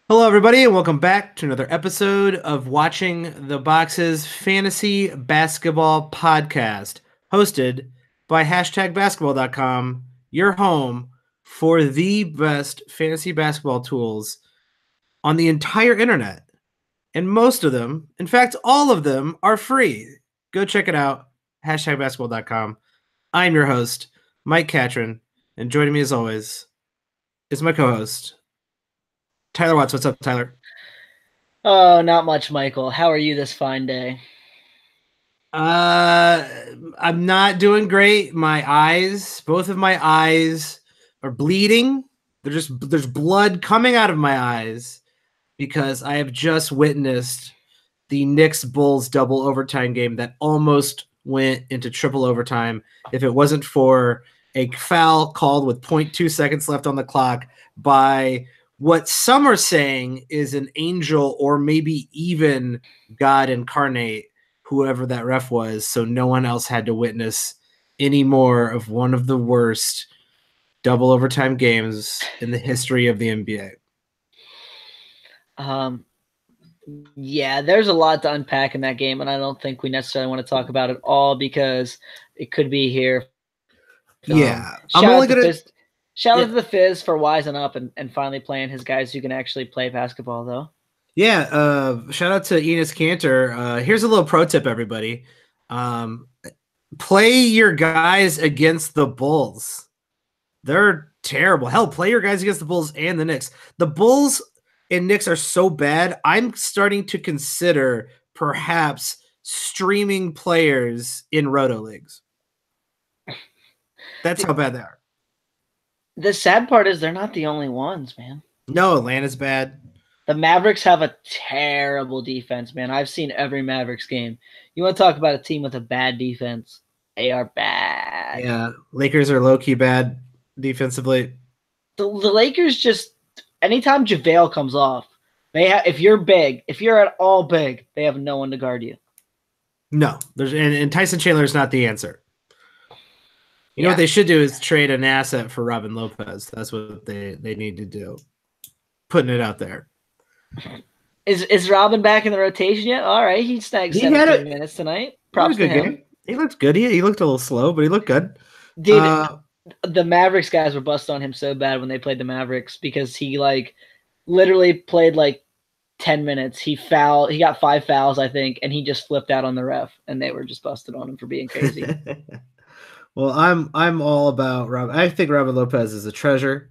Hello, everybody, and welcome back to another episode of Watching the Boxes Fantasy Basketball Podcast, hosted by #basketball.com, your home for the best fantasy basketball tools on the entire internet. And most of them, in fact, all of them, are free. Go check it out, #basketball.com. I'm your host, Mike Catron, and joining me as always is my co-host, Tyler Watts. What's up, Tyler? Oh, not much, Michael. How are you this fine day? I'm not doing great. Both of my eyes are bleeding. There's blood coming out of my eyes because I have just witnessed the Knicks Bulls double overtime game that almost went into triple overtime if it wasn't for a foul called with 0.2 seconds left on the clock by what some are saying is an angel or maybe even God incarnate, whoever that ref was, so no one else had to witness any more of one of the worst double overtime games in the history of the NBA. Yeah, there's a lot to unpack in that game, and I don't think we necessarily want to talk about it all because it could be here. Yeah. Shout out to the Fizz for wising up and finally playing his guys who can actually play basketball, though. Yeah, shout out to Enes Kanter. Here's a little pro tip, everybody. Play your guys against the Bulls. They're terrible. Hell, play your guys against the Bulls and the Knicks. The Bulls and Knicks are so bad, I'm starting to consider perhaps streaming players in roto leagues. That's how bad they are. The sad part is they're not the only ones, man. No, Atlanta's bad. The Mavericks have a terrible defense, man. I've seen every Mavericks game. You want to talk about a team with a bad defense? They are bad. Yeah, Lakers are low-key bad defensively. The Lakers just anytime JaVale comes off, if you're at all big, they have no one to guard you. No, and Tyson Chandler is not the answer. You know what they should do is trade an asset for Robin Lopez. That's what they need to do. Putting it out there. Is Robin back in the rotation yet? All right, he snagged 17 minutes tonight. Props to him. Game. He looked good. He looked a little slow, but he looked good. Dude, the Mavericks guys were busted on him so bad when they played the Mavericks because he literally played 10 minutes. He got 5 fouls, I think, and he just flipped out on the ref, and they were just busted on him for being crazy. Well, I'm all about Robin. I think Robin Lopez is a treasure,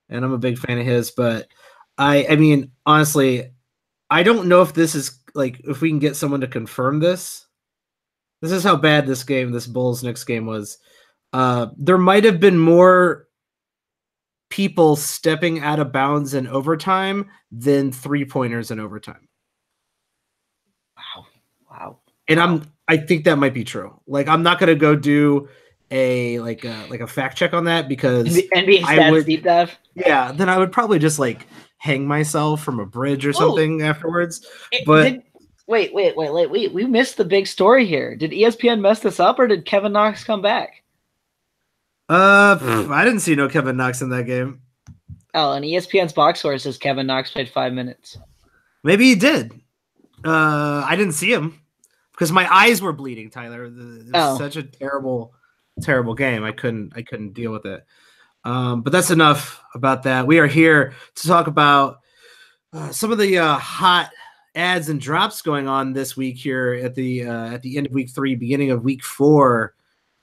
and I'm a big fan of his. But I mean, honestly, I don't know if this is if we can get someone to confirm this. This is how bad this Bulls-Knicks game was. There might have been more people stepping out of bounds in overtime than 3-pointers in overtime. Wow. And I think that might be true. I'm not gonna go do a fact check on that because NBA stats deep dive. Yeah, then I would probably just hang myself from a bridge or something afterwards. But wait, we missed the big story here. Did ESPN mess this up or did Kevin Knox come back? I didn't see no Kevin Knox in that game. Oh, and ESPN's box score says Kevin Knox played 5 minutes. Maybe he did. I didn't see him because my eyes were bleeding, Tyler. It was such a terrible game. I couldn't deal with it. But that's enough about that. We are here to talk about some of the hot ads and drops going on this week here at the end of week 3, beginning of week 4.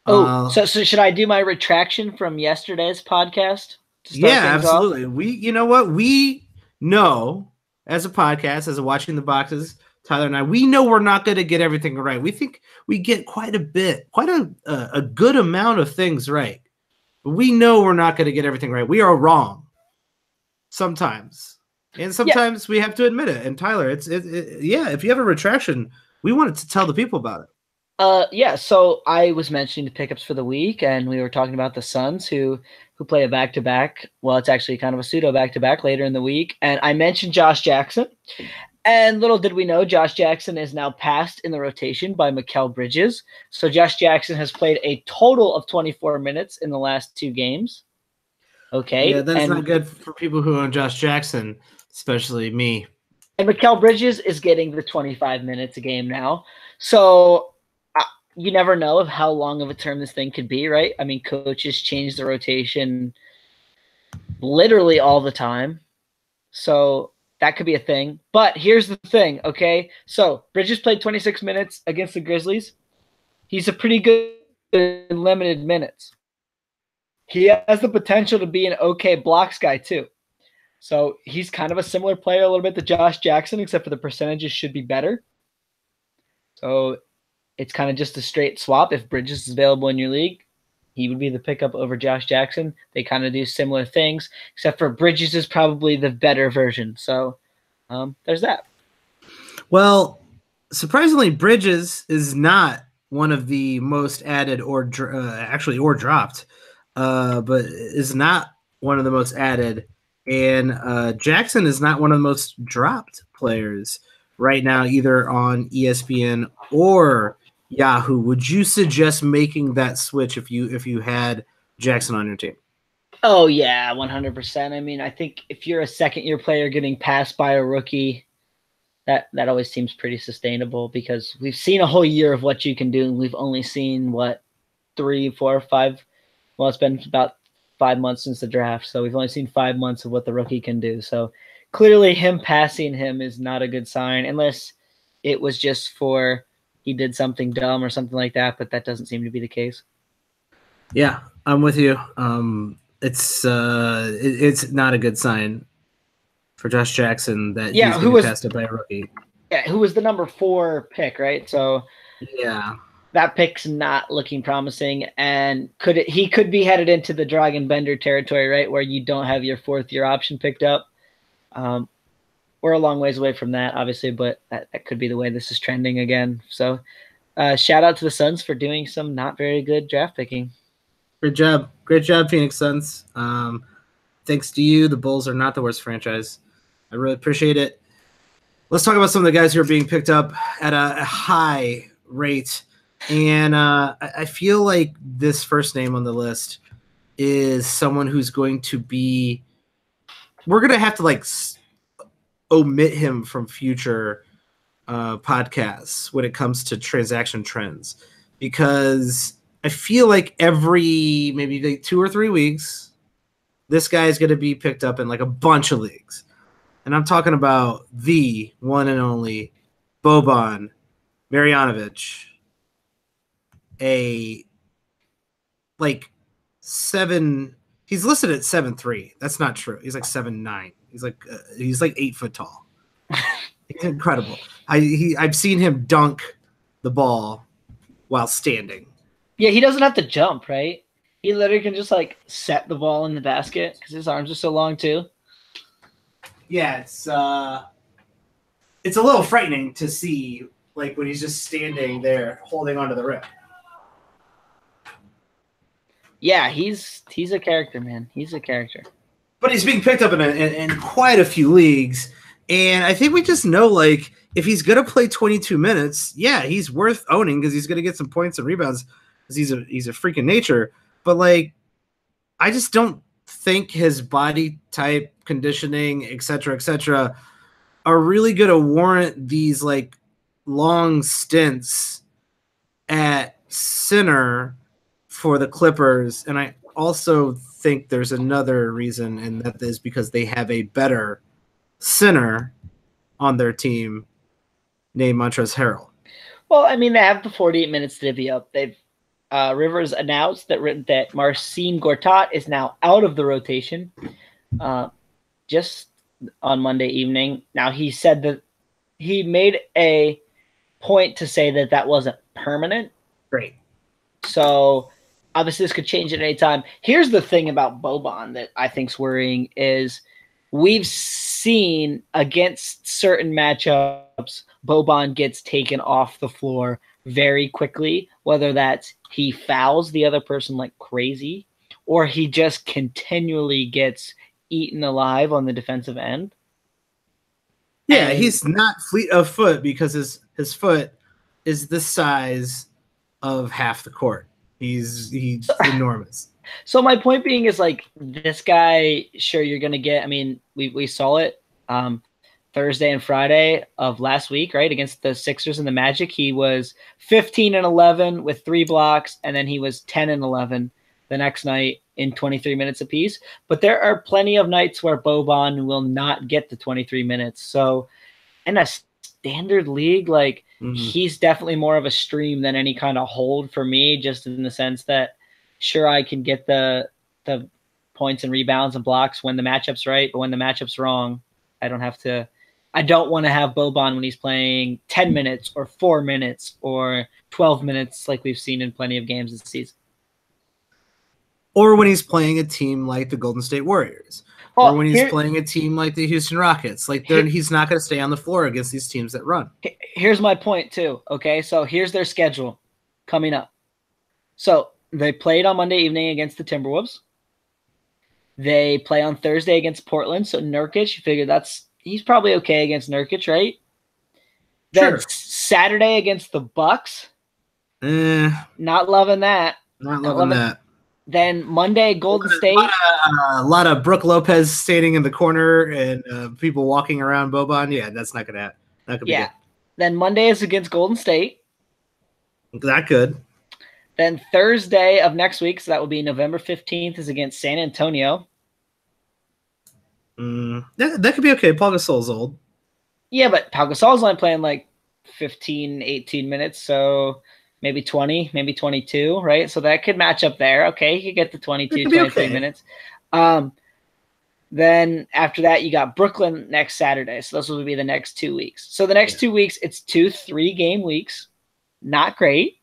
So should I do my retraction from yesterday's podcast? Yeah, absolutely. You know what? We know as a podcast, as a Watching the Boxes, Tyler and I, we know we're not going to get everything right. We think we get quite a good amount of things right. But we know we're not going to get everything right. We are wrong sometimes. And sometimes we have to admit it. And Tyler, if you have a retraction, we wanted to tell the people about it. So I was mentioning the pickups for the week, and we were talking about the Suns who play a back-to-back. Well, it's actually kind of a pseudo back-to-back later in the week. And I mentioned Josh Jackson. And little did we know, Josh Jackson is now passed in the rotation by Mikal Bridges. So Josh Jackson has played a total of 24 minutes in the last 2 games. Okay. Yeah, that's not good for people who own Josh Jackson. especially me. And Mikal Bridges is getting the 25 minutes a game now. So you never know of how long of a term this thing could be, right? I mean, coaches change the rotation literally all the time. So that could be a thing. But here's the thing, okay? So Bridges played 26 minutes against the Grizzlies. He's a pretty good in limited minutes. He has the potential to be an okay blocks guy too. So he's kind of a similar player a little bit to Josh Jackson, except for the percentages should be better. So it's kind of just a straight swap. If Bridges is available in your league, he would be the pickup over Josh Jackson. They kind of do similar things, except for Bridges is probably the better version. So there's that. Well, surprisingly, Bridges is not one of the most added or dropped, but is not one of the most added. And Jackson is not one of the most dropped players right now, either on ESPN or Yahoo. Would you suggest making that switch if you had Jackson on your team? Oh yeah, 100%. I mean, I think if you're a second-year player getting passed by a rookie, that always seems pretty sustainable because we've seen a whole year of what you can do, and we've only seen 3, 4, 5. Well, it's been about 5 months since the draft, so we've only seen 5 months of what the rookie can do. So clearly him passing him is not a good sign unless it was just for he did something dumb or something like that, but that doesn't seem to be the case. Yeah, I'm with you. It's not a good sign for Josh Jackson that he's going to be passed up by a rookie. Yeah, who was the number 4 pick, right? So yeah. That pick's not looking promising, and he could be headed into the Dragon Bender territory, right, where you don't have your 4th-year option picked up. We're a long ways away from that, obviously, but that could be the way this is trending again. So shout out to the Suns for doing some not very good draft picking. Great job, Phoenix Suns. Thanks to you, the Bulls are not the worst franchise. I really appreciate it. Let's talk about some of the guys who are being picked up at a high rate. And I feel like this first name on the list is someone who's going to be – we're going to have to, omit him from future podcasts when it comes to transaction trends because I feel like every maybe 2 or 3 weeks, this guy is going to be picked up in, a bunch of leagues. And I'm talking about the one and only Boban Marjanovic. He's listed at 7'3". That's not true. He's 7'9". He's 8 foot tall. He's incredible. I've seen him dunk the ball while standing. Yeah, he doesn't have to jump, right? He literally can just set the ball in the basket because his arms are so long too. Yeah, it's a little frightening to see when he's just standing there holding onto the rim. Yeah, he's a character, man. He's a character. But he's being picked up in quite a few leagues. And I think we just know, if he's going to play 22 minutes, yeah, he's worth owning because he's going to get some points and rebounds because he's a freak of nature. But, I just don't think his body type, conditioning, et cetera, are really going to warrant these, long stints at center for the Clippers. And I also think there's another reason, and that is because they have a better center on their team named Montrezl Harrell. Well, I mean, they have the 48 minutes to divvy up. They've Rivers announced that Marcin Gortat is now out of the rotation just on Monday evening. Now, he said that he made a point to say that wasn't permanent. Great. So obviously this could change at any time. Here's the thing about Boban that I think's worrying is we've seen against certain matchups, Boban gets taken off the floor very quickly, whether that's he fouls the other person like crazy or he just continually gets eaten alive on the defensive end. Yeah, he's not fleet of foot because his foot is the size of half the court. He's enormous. So my point being is this guy, sure, you're going to get, I mean, we saw it. Thursday and Friday of last week, right, against the Sixers and the Magic, he was 15 and 11 with 3 blocks, and then he was 10 and 11 the next night in 23 minutes apiece. But there are plenty of nights where Boban will not get the 23 minutes. So in a standard league, like he's definitely more of a stream than any kind of hold for me, just in the sense that sure, I can get the points and rebounds and blocks when the matchup's right, but when the matchup's wrong, I don't want to have Boban when he's playing 10 minutes or 4 minutes or 12 minutes like we've seen in plenty of games this season. Or when he's playing a team like the Golden State Warriors. Or when he's playing a team like the Houston Rockets. Like he's not going to stay on the floor against these teams that run. Here's my point too, okay? So here's their schedule coming up. So they played on Monday evening against the Timberwolves. They play on Thursday against Portland. So Nurkic, you figure he's probably okay against Nurkic, right? Then Saturday against the Bucks. Not loving that. Not loving that. Then Monday, Golden State. A lot of Brooke Lopez standing in the corner and people walking around Boban. Yeah, that's not gonna be good. Then Monday is against Golden State. That good. Then Thursday of next week, so that will be November 15th, is against San Antonio. That could be okay. Paul Gasol's old. Yeah, but Paul Gasol's only playing like 15, 18 minutes, so maybe 20, maybe 22, right? So that could match up there. Okay, he could get the 22, 23 minutes. Then after that, you got Brooklyn next Saturday. So those will be the next 2 weeks. So the next 2 weeks, it's 2 3-game weeks. Not great.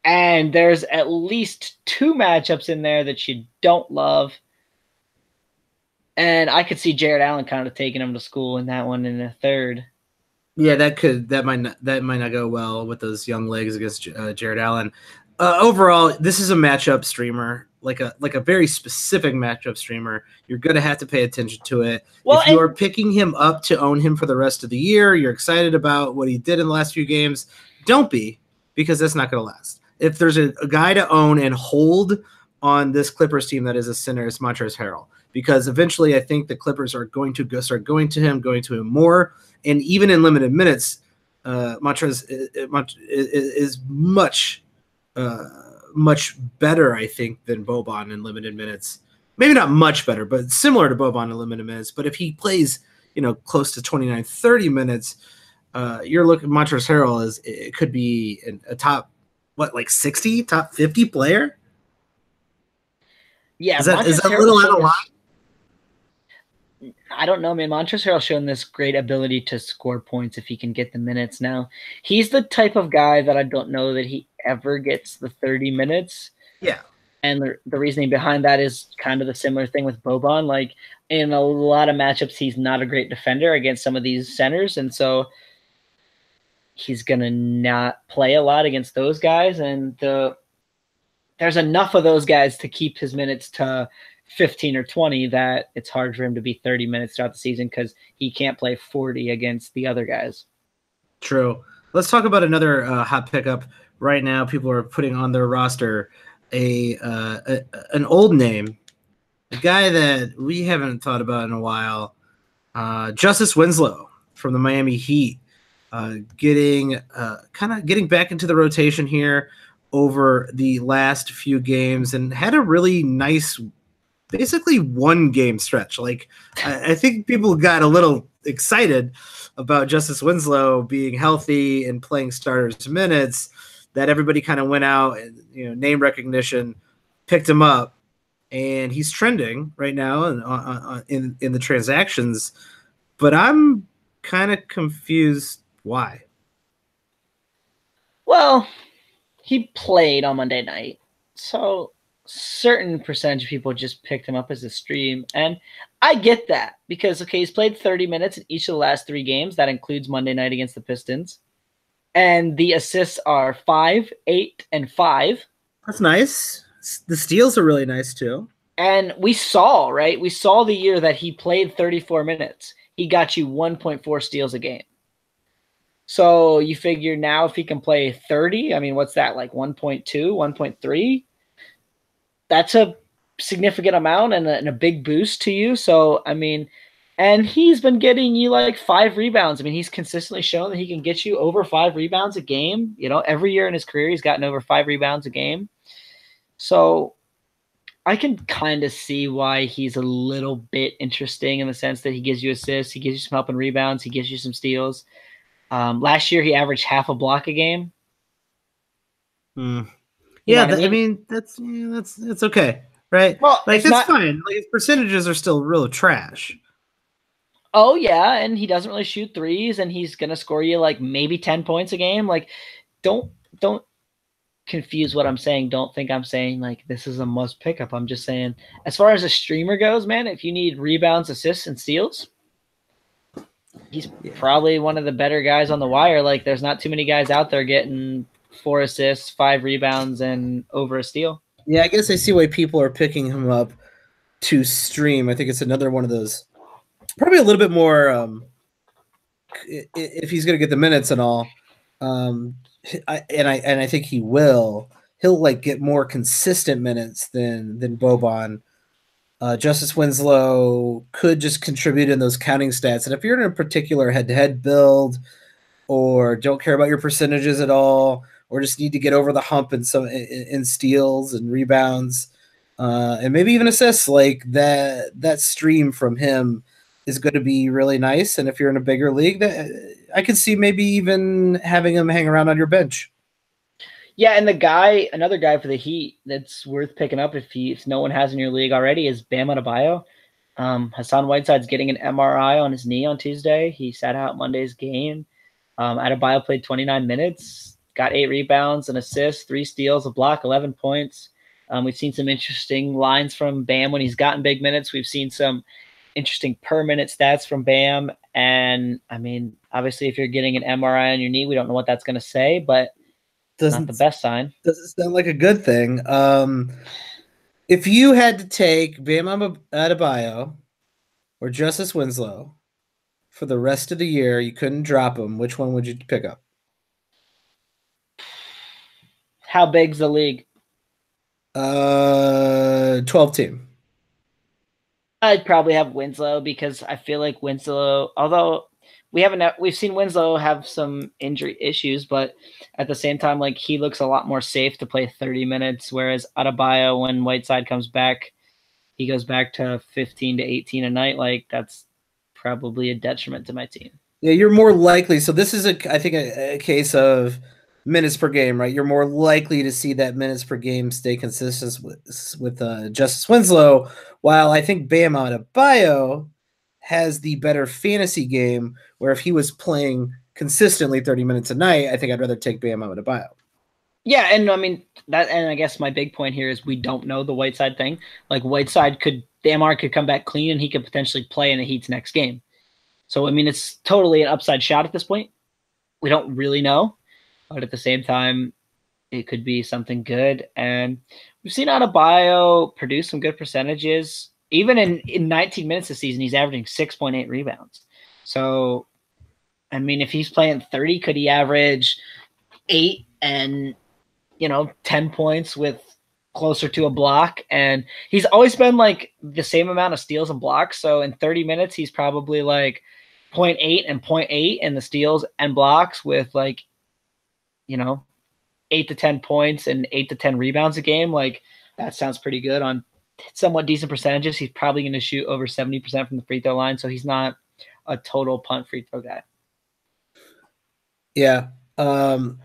And there's at least 2 matchups in there that you don't love. And I could see Jared Allen kind of taking him to school in that one in the third. Yeah, that might not go well with those young legs against Jared Allen. Overall, this is a matchup streamer, like a very specific matchup streamer. You're going to have to pay attention to it. Well, if you are picking him up to own him for the rest of the year, you're excited about what he did in the last few games, don't be, because that's not going to last. If there's a guy to own and hold on this Clippers team that is a center, it's Montrezl Harrell. Because eventually I think the Clippers are going to start going to him more. And even in limited minutes, Montrezl is much better, I think, than Boban in limited minutes. Maybe not much better, but similar to Boban in limited minutes. But if he plays, close to 29, 30 minutes, you're looking, Montrezl Harrell it could be a top, 60, top 50 player? Yeah. Is that a little out of line? I don't know, man. Montrezl Harrell's shown this great ability to score points if he can get the minutes. Now, he's the type of guy that I don't know that he ever gets the 30 minutes. Yeah. And the reasoning behind that is kind of the similar thing with Boban. Like, in a lot of matchups, he's not a great defender against some of these centers. And so he's going to not play a lot against those guys. And there's enough of those guys to keep his minutes to 15 or 20 that it's hard for him to be 30 minutes throughout the season because he can't play 40 against the other guys. True. Let's talk about another hot pickup right now. People are putting on their roster an old name, a guy that we haven't thought about in a while, Justice Winslow from the Miami Heat, getting back into the rotation here over the last few games and had a really nice basically 1 game stretch. Like I think people got a little excited about Justice Winslow being healthy and playing starters minutes, that everybody kind of went out and, name recognition, picked him up, and he's trending right now in the transactions. But I'm kind of confused why. Well, he played on Monday night, so certain percentage of people just picked him up as a stream, and I get that because he's played 30 minutes in each of the last 3 games. That includes Monday night against the Pistons, and the assists are 5, 8, and 5. That's nice. The steals are really nice too. And we saw the year that he played 34 minutes, he got you 1.4 steals a game. So you figure now if he can play 30, I mean, what's that, like 1.2, 1.3? That's a significant amount and a big boost to you. So, I mean, And he's been getting you like 5 rebounds. I mean, he's consistently shown that he can get you over 5 rebounds a game. You know, every year in his career, he's gotten over 5 rebounds a game. So I can kind of see why he's a little bit interesting in the sense that he gives you assists, he gives you some help and rebounds, he gives you some steals. Last year, he averaged half a block a game. Mm. You know Yeah, what I mean? I mean that's okay, right? Well, Like it's that's not. fine. Like his percentages are still real trash. Oh yeah, and he doesn't really shoot threes, and he's gonna score you like maybe 10 points a game. Like, don't confuse what I'm saying. Don't think I'm saying like this is a must pickup. I'm just saying, as far as a streamer goes, man, if you need rebounds, assists, and steals, he's probably one of the better guys on the wire. Like, there's not too many guys out there getting 4 assists, 5 rebounds, and over a steal. Yeah, I guess I see why people are picking him up to stream. I think it's another one of those, probably a little bit more. If he's going to get the minutes and all, I think he will. He'll like get more consistent minutes than Boban. Justice Winslow could just contribute in those counting stats, and if you're in a particular head-to-head build, or don't care about your percentages at all, or just need to get over the hump in steals and rebounds, and maybe even assists, like that stream from him is going to be really nice. And if you're in a bigger league, that I could see maybe even having him hang around on your bench. Yeah, and another guy for the Heat that's worth picking up if no one has in your league already is Bam Adebayo. Hassan Whiteside's getting an MRI on his knee on Tuesday. He sat out Monday's game. Adebayo played 29 minutes, got 8 rebounds, an assist, 3 steals, a block, 11 points. We've seen some interesting lines from Bam when he's gotten big minutes. We've seen some interesting per minute stats from Bam. And I mean, obviously, if you're getting an MRI on your knee, we don't know what that's going to say, but not the best sign. Doesn't sound like a good thing. If you had to take Bam Adebayo or Justice Winslow for the rest of the year, you couldn't drop them, which one would you pick up? How big's the league? 12 team. I'd probably have Winslow because I feel like Winslow, although we've seen Winslow have some injury issues, but at the same time, like, he looks a lot more safe to play 30 minutes, whereas Adebayo, when Whiteside comes back, he goes back to 15 to 18 a night. Like, that's probably a detriment to my team. Yeah, you're more likely. So this is I think a case of minutes per game, right? You're more likely to see that minutes per game stay consistent with Justice Winslow, while I think Bam Adebayo has the better fantasy game, where if he was playing consistently 30 minutes a night, I think I'd rather take Bam Adebayo. Yeah, and I mean that, and I guess my big point here is we don't know the Whiteside thing. Like, Whiteside Damar could come back clean and he could potentially play in the Heat's next game. So I mean, it's totally an upside shot at this point. We don't really know, but at the same time, it could be something good. And we've seen Adebayo produce some good percentages. Even in 19 minutes this season, he's averaging 6.8 rebounds. So, I mean, if he's playing 30, could he average 8 and 10 points with closer to a block? And he's always been like the same amount of steals and blocks. So in 30 minutes, he's probably like 0.8 and 0.8 in the steals and blocks with 8 to 10 points and 8 to 10 rebounds a game. Like, that sounds pretty good on somewhat decent percentages. He's probably going to shoot over 70% from the free throw line. So he's not a total punt free throw guy. Yeah. Bam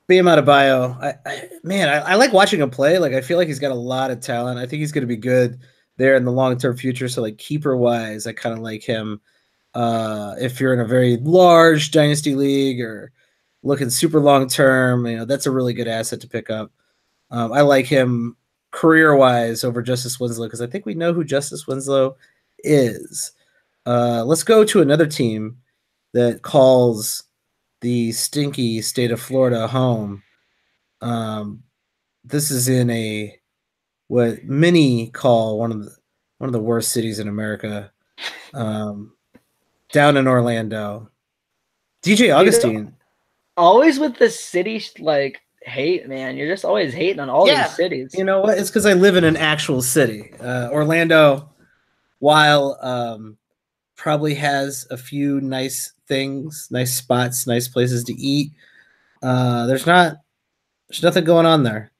Adebayo, I like watching him play. Like, I feel like he's got a lot of talent. I think he's going to be good there in the long-term future. So, like, keeper-wise, I kind of like him. If you're in a very large dynasty league or looking super long-term, that's a really good asset to pick up. I like him career-wise over Justice Winslow because I think we know who Justice Winslow is. Let's go to another team that calls the stinky state of Florida home. This is in what many call one of the worst cities in America. Down in Orlando, DJ Augustine. Always with the city hate, man. You're just always hating on all these cities. You know what? It's because I live in an actual city. Orlando, while probably has a few nice things, nice spots, nice places to eat. There's nothing going on there.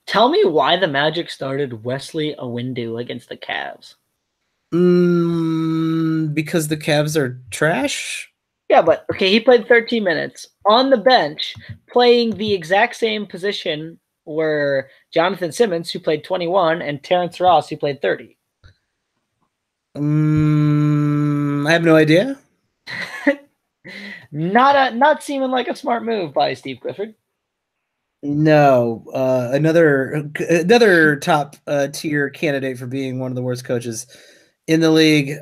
Tell me why the Magic started Wesley Iwundu against the Cavs. Because the Cavs are trash. Yeah, but okay, he played 13 minutes on the bench, playing the exact same position were Jonathan Simmons, who played 21, and Terrence Ross, who played 30. I have no idea. Not seeming like a smart move by Steve Clifford. No, another top tier candidate for being one of the worst coaches in the league.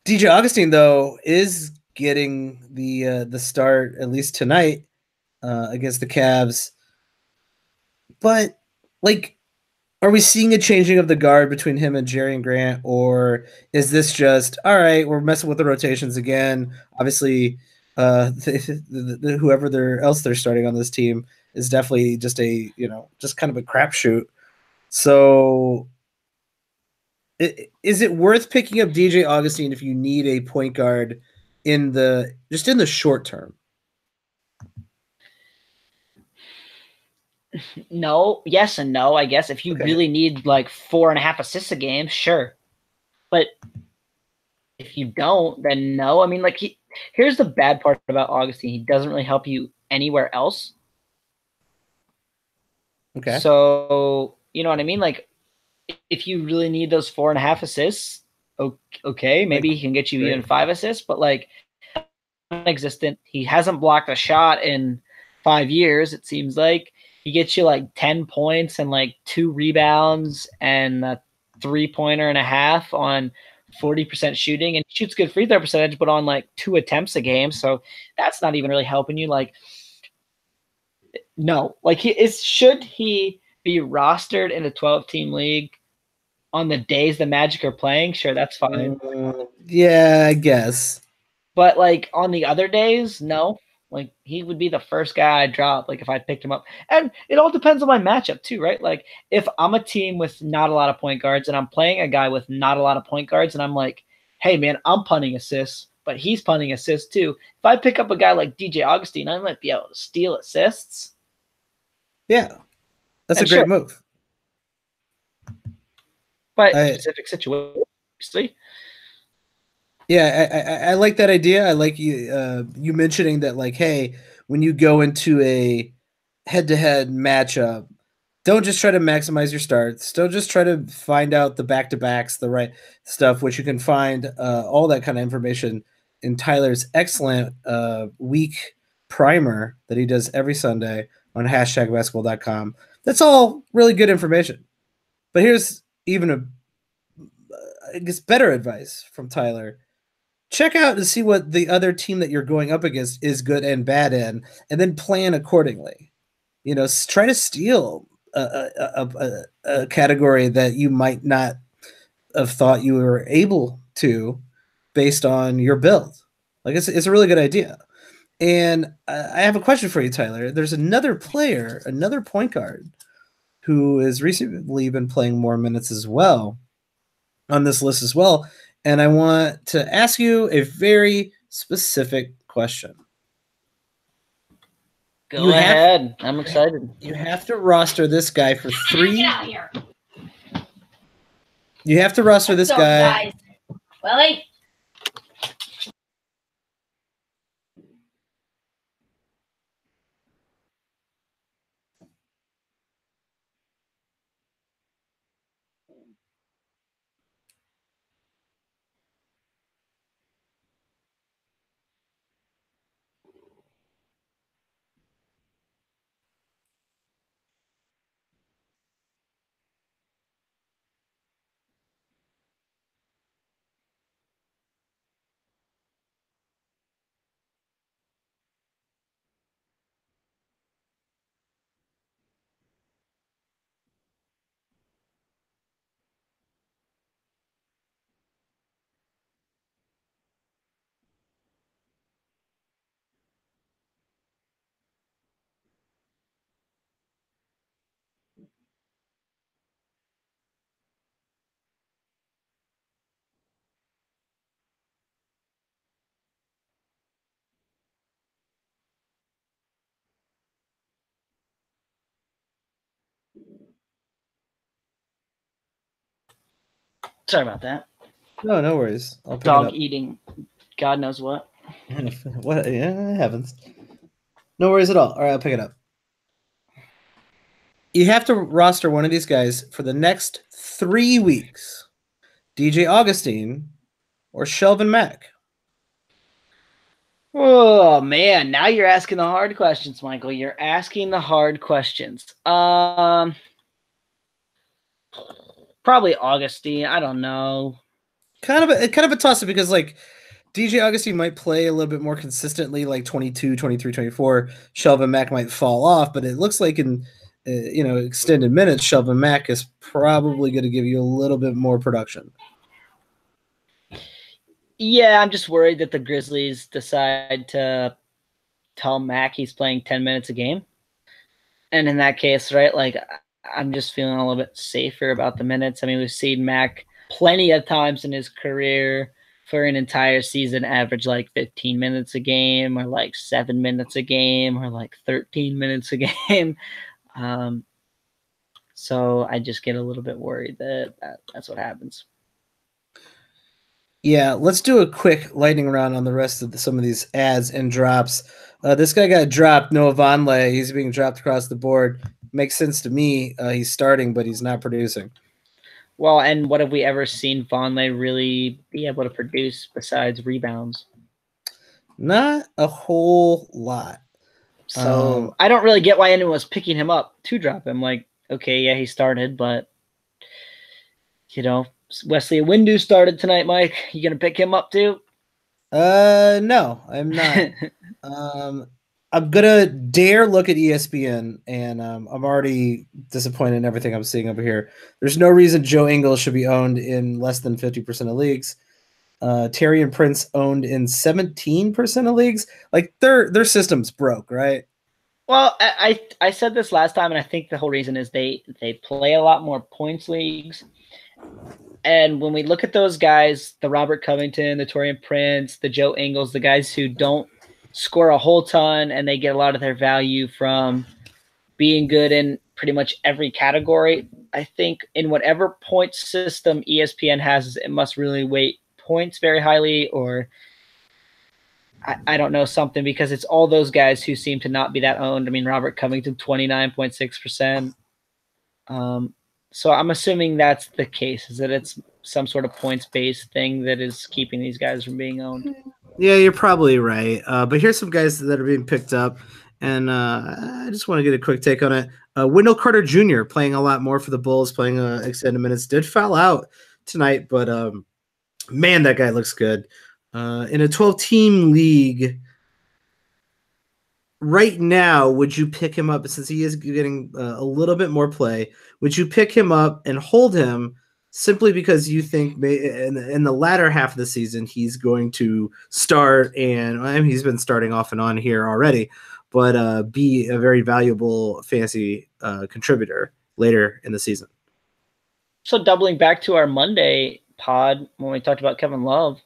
DJ Augustine though is getting the start at least tonight against the Cavs. But like, are we seeing a changing of the guard between him and Jerry and Grant, or is this just all right? We're messing with the rotations again. Obviously, whoever else they're starting on this team is definitely just just kind of a crapshoot. So, is it worth picking up DJ Augustine if you need a point guard in the short term? No, yes and no, I guess. If you Okay. really need like 4.5 assists a game, sure. But if you don't, then no. I mean, like here's the bad part about Augustine. He doesn't really help you anywhere else. Okay. So, you know what I mean? Like if you really need those 4.5 assists, okay, maybe he can get you even 5 assists, but like non-existent. He hasn't blocked a shot in 5 years, it seems like. He gets you like 10 points and like 2 rebounds and a 3-pointer and a half on 40% shooting, and shoots good free throw percentage, but on like 2 attempts a game. So that's not even really helping you. Like, no, like should he be rostered in a 12-team league on the days the Magic are playing? Sure, that's fine. Yeah, I guess. But like on the other days, no. Like he would be the first guy I drop, like if I picked him up. And it all depends on my matchup too, right? Like if I'm a team with not a lot of point guards and I'm playing a guy with not a lot of point guards and I'm like, hey man, I'm punting assists, but he's punting assists too. If I pick up a guy like DJ Augustine, I might be able to steal assists. Yeah, that's a And great sure, move. but I specific situation, obviously. Yeah, I like that idea. I like you mentioning that, like, hey, when you go into a head-to-head matchup, don't just try to maximize your starts. Don't just try to find out the back-to-backs, the right stuff, which you can find all that kind of information in Tyler's excellent week primer that he does every Sunday on hashtagbasketball.com. That's all really good information. But here's even I guess, better advice from Tyler. Check out and see what the other team that you're going up against is good and bad in, and then plan accordingly. Try to steal a category that you might not have thought you were able to based on your build. Like it's a really good idea. And I have a question for you, Tyler. There's another player, another point guard, who has recently been playing more minutes as well on this list as well. And I want to ask you a very specific question. Go ahead. I'm excited. You have to roster this guy for 3. Get out of here. You have to roster this guy. Guys. Willie. Sorry about that. No worries. I'll pick Dog it up. eating God knows what. What? Yeah, it happens. No worries at all. All right, I'll pick it up. You have to roster one of these guys for the next 3 weeks. DJ Augustine or Shelvin Mack. Oh man, now you're asking the hard questions, Michael. You're asking the hard questions. Probably Augustine. I don't know. Kind of a toss-up because like DJ Augustine might play a little bit more consistently, like 22, 23, 24. Shelvin Mack might fall off, but it looks like in extended minutes, Shelvin Mack is probably going to give you a little bit more production. Yeah, I'm just worried that the Grizzlies decide to tell Mack he's playing 10 minutes a game. And in that case, right, like I'm just feeling a little bit safer about the minutes. I mean, we've seen Mack plenty of times in his career for an entire season average like 15 minutes a game or like 7 minutes a game or like 13 minutes a game. So I just get a little bit worried that that's what happens. Yeah, let's do a quick lightning round on the rest of some of these ads and drops. This guy got dropped, Noah Vonleh. He's being dropped across the board. Makes sense to me. He's starting, but he's not producing. Well, and what have we ever seen Vonleh really be able to produce besides rebounds? Not a whole lot. So I don't really get why anyone was picking him up to drop him. Like, okay, yeah, he started, but Wesley Windu started tonight, Mike. You gonna pick him up too? No, I'm not. I'm gonna dare look at ESPN, and I'm already disappointed in everything I'm seeing over here. There's no reason Joe Ingles should be owned in less than 50% of leagues. Terry and Prince owned in 17% of leagues. Like their system's broke, right? Well, I said this last time, and I think the whole reason is they play a lot more points leagues. And when we look at those guys, the Robert Covington, the Torian Prince, the Joe Ingles, the guys who don't score a whole ton and they get a lot of their value from being good in pretty much every category, I think in whatever point system ESPN has, it must really weight points very highly, or I don't know, something, because it's all those guys who seem to not be that owned. I mean, Robert Covington, 29.6%. So I'm assuming that's the case, is that it's some sort of points-based thing that is keeping these guys from being owned. Yeah, you're probably right. But here's some guys that are being picked up, and I just want to get a quick take on it. Wendell Carter Jr. playing a lot more for the Bulls, playing extended minutes. Did foul out tonight, but man, that guy looks good. In a 12-team league right now, would you pick him up since he is getting a little bit more play? Would you pick him up and hold him simply because you think in the latter half of the season he's going to start, and I mean, he's been starting off and on here already, but be a very valuable fantasy contributor later in the season? So doubling back to our Monday pod when we talked about Kevin Love,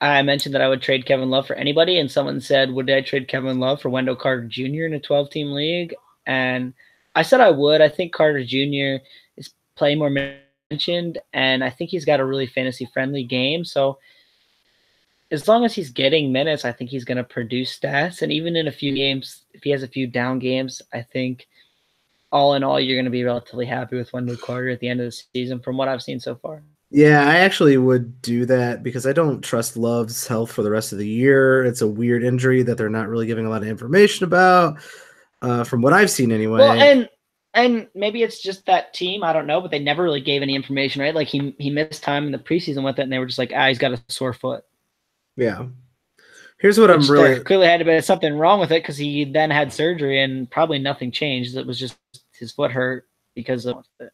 I mentioned that I would trade Kevin Love for anybody, and someone said, would I trade Kevin Love for Wendell Carter Jr. in a 12-team league? And I said I would. I think Carter Jr. is playing more mentioned, and I think he's got a really fantasy-friendly game. So as long as he's getting minutes, I think he's going to produce stats. And even in a few games, if he has a few down games, I think all in all, you're going to be relatively happy with Wendell Carter at the end of the season from what I've seen so far. Yeah, I actually would do that because I don't trust Love's health for the rest of the year. It's a weird injury that they're not really giving a lot of information about, from what I've seen anyway. Well, and maybe it's just that team. I don't know, but they never really gave any information, right? Like he missed time in the preseason with it, and they were just like, he's got a sore foot. Yeah. Here's what I'm really clearly had to be something wrong with it because he then had surgery and probably nothing changed. It was just his foot hurt because of it.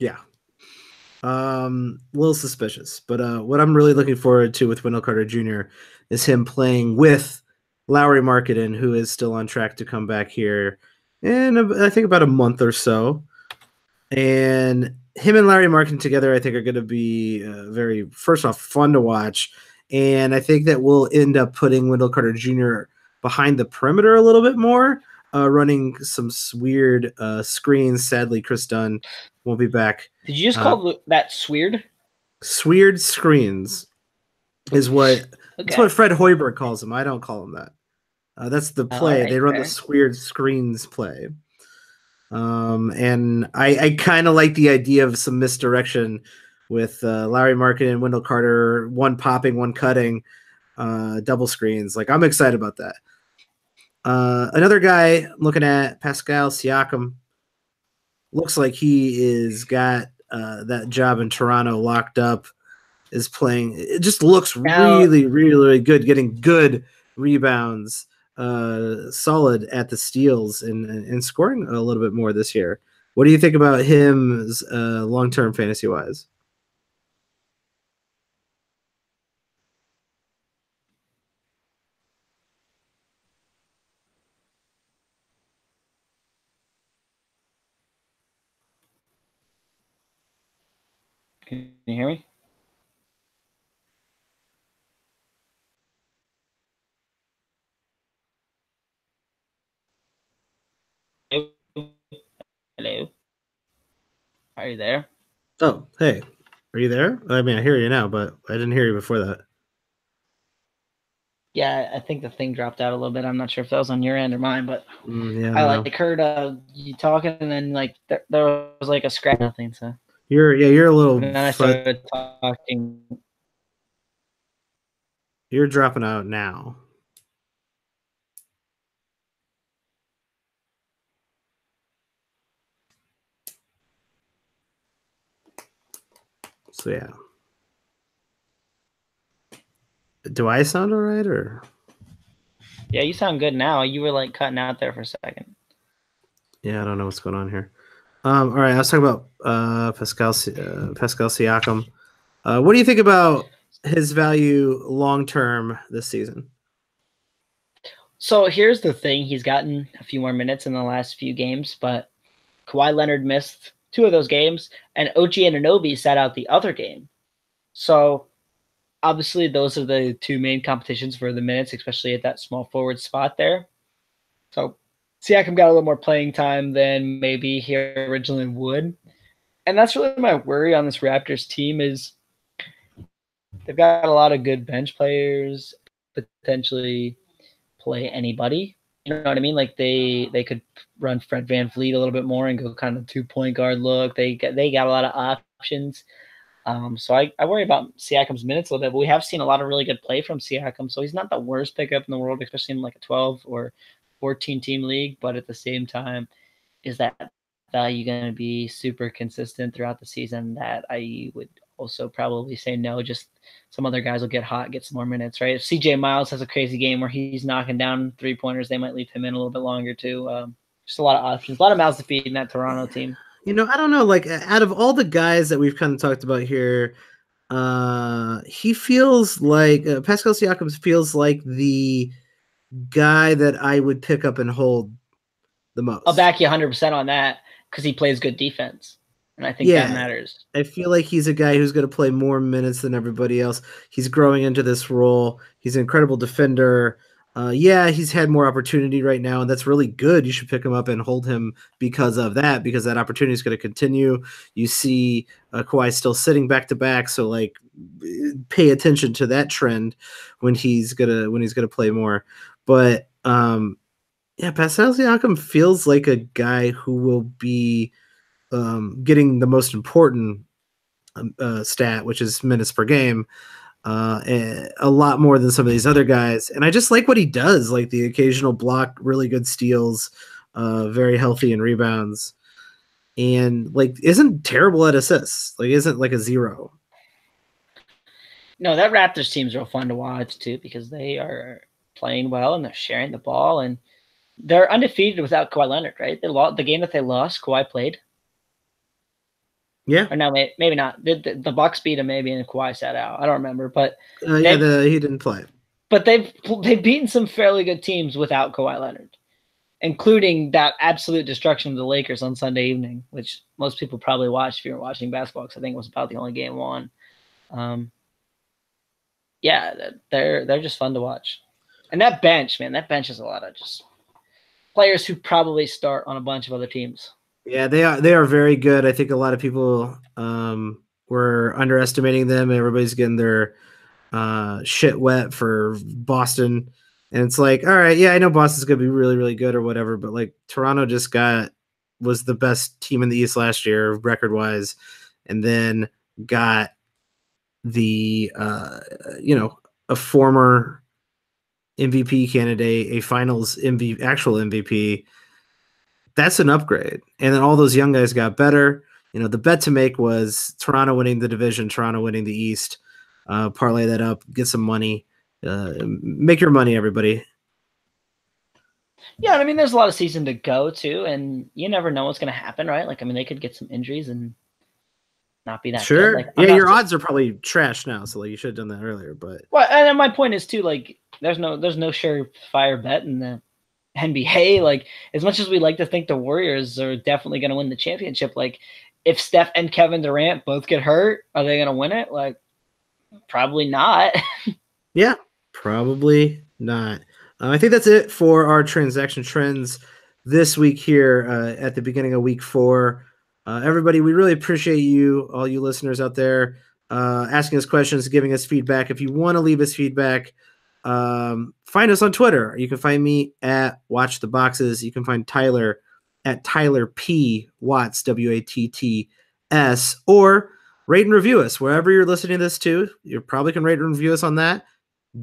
Yeah. A little suspicious, but what I'm really looking forward to with Wendell Carter Jr. is him playing with Lauri Markkanen, who is still on track to come back here in I think about a month or so. And him and Lauri Markkanen together, I think, are going to be very, first off, fun to watch. And I think that we'll end up putting Wendell Carter Jr. behind the perimeter a little bit more. running some weird screens. Sadly, Chris Dunn won't be back. Did you just call that Sweird? Sweird screens is what that's what Fred Hoiberg calls them. I don't call them that. That's the play. They run the Sweird screens play. And I kind of like the idea of some misdirection with Larry Markin and Wendell Carter, one popping, one cutting, double screens. Like, I'm excited about that. Another guy looking at Pascal Siakam, looks like he is got that job in Toronto locked up, is playing. It just looks really, really good, getting good rebounds, solid at the steals, and scoring a little bit more this year. What do you think about him long-term fantasy-wise? Can you hear me? Hello. Are you there? Oh, hey. Are you there? I mean, I hear you now, but I didn't hear you before that. Yeah, I think the thing dropped out a little bit. I'm not sure if that was on your end or mine, but yeah, I heard you talking, and then like there was like a scratch, nothing. So you're a little. And then I started talking. You're dropping out now. So yeah. Do I sound all right, or? Yeah, you sound good now. You were like cutting out there for a second. Yeah, I don't know what's going on here. All right, I was talking about Pascal Siakam. What do you think about his value long term this season? So here's the thing: he's gotten a few more minutes in the last few games, but Kawhi Leonard missed 2 of those games, and OG Anunoby sat out the other game. So obviously, those are the 2 main competitions for the minutes, especially at that small forward spot there. So Siakam got a little more playing time than maybe he originally would. And that's really my worry on this Raptors team is they've got a lot of good bench players, potentially play anybody. You know what I mean? Like they could run Fred VanVleet a little bit more and go kind of 2-point guard look. They got a lot of options. So I worry about Siakam's minutes a little bit, but we have seen a lot of really good play from Siakam. So he's not the worst pickup in the world, especially in like a 12 or 14 team league. But at the same time, is that value going to be super consistent throughout the season? That I would also probably say no. Just some other guys will get hot, get some more minutes, right? If CJ Miles has a crazy game where he's knocking down 3-pointers, they might leave him in a little bit longer too. Just a lot of options, a lot of mouths to feed in that Toronto team. You know, I don't know. Like, out of all the guys that we've kind of talked about here, he feels like Pascal Siakam feels like the guy that I would pick up and hold the most. I'll back you 100% on that because he plays good defense, and I think that matters. I feel like he's a guy who's going to play more minutes than everybody else. He's growing into this role. He's an incredible defender. He's had more opportunity right now, and that's really good. You should pick him up and hold him because that opportunity is going to continue. You see Kawhi still sitting back to back, so like pay attention to that trend when he's gonna play more. But Pascal Siakam feels like a guy who will be getting the most important stat, which is minutes per game. A lot more than some of these other guys. And I just like what he does, like the occasional block, really good steals, very healthy in rebounds, and like isn't terrible at assists, like isn't like a 0. No, that Raptors team's real fun to watch too because they are playing well and they're sharing the ball and they're undefeated without Kawhi Leonard, right? They lost the game that they lost, Kawhi played. Yeah. Or no, maybe not. The Bucks beat him maybe and Kawhi sat out. I don't remember, but he didn't play. But they've beaten some fairly good teams without Kawhi Leonard, including that absolute destruction of the Lakers on Sunday evening, which most people probably watched if you were watching basketball because I think it was about the only game won. They're just fun to watch. And that bench, man, that bench is a lot of just players who probably start on a bunch of other teams. Yeah, they are very good. I think a lot of people were underestimating them. Everybody's getting their shit wet for Boston. And it's like, all right, yeah, I know Boston's gonna be really, really good or whatever, but like Toronto was the best team in the East last year, record wise, and then got the a former MVP candidate, a finals MVP, actual MVP. That's an upgrade. And then all those young guys got better. The bet to make was Toronto winning the division, Toronto winning the East. Parlay that up, get some money, make your money, everybody. Yeah, I mean, there's a lot of season to go too, and you never know what's going to happen, right? Like, I mean, they could get some injuries and not be that sure. good. Like, yeah, your odds are probably trash now, so like you should have done that earlier. But well, and my point is too, like, there's no surefire bet in the NBA. Like, as much as we like to think the Warriors are definitely going to win the championship, like, if Steph and Kevin Durant both get hurt, are they going to win it? Like, probably not. Yeah, probably not. I think that's it for our transaction trends this week here at the beginning of week 4. Everybody, we really appreciate you, all you listeners out there, asking us questions, giving us feedback. If you want to leave us feedback, find us on Twitter. You can find me at Watch the Boxes. You can find Tyler at Tyler P. Watts, WATTS, or rate and review us wherever you're listening to this to. You probably can rate and review us on that.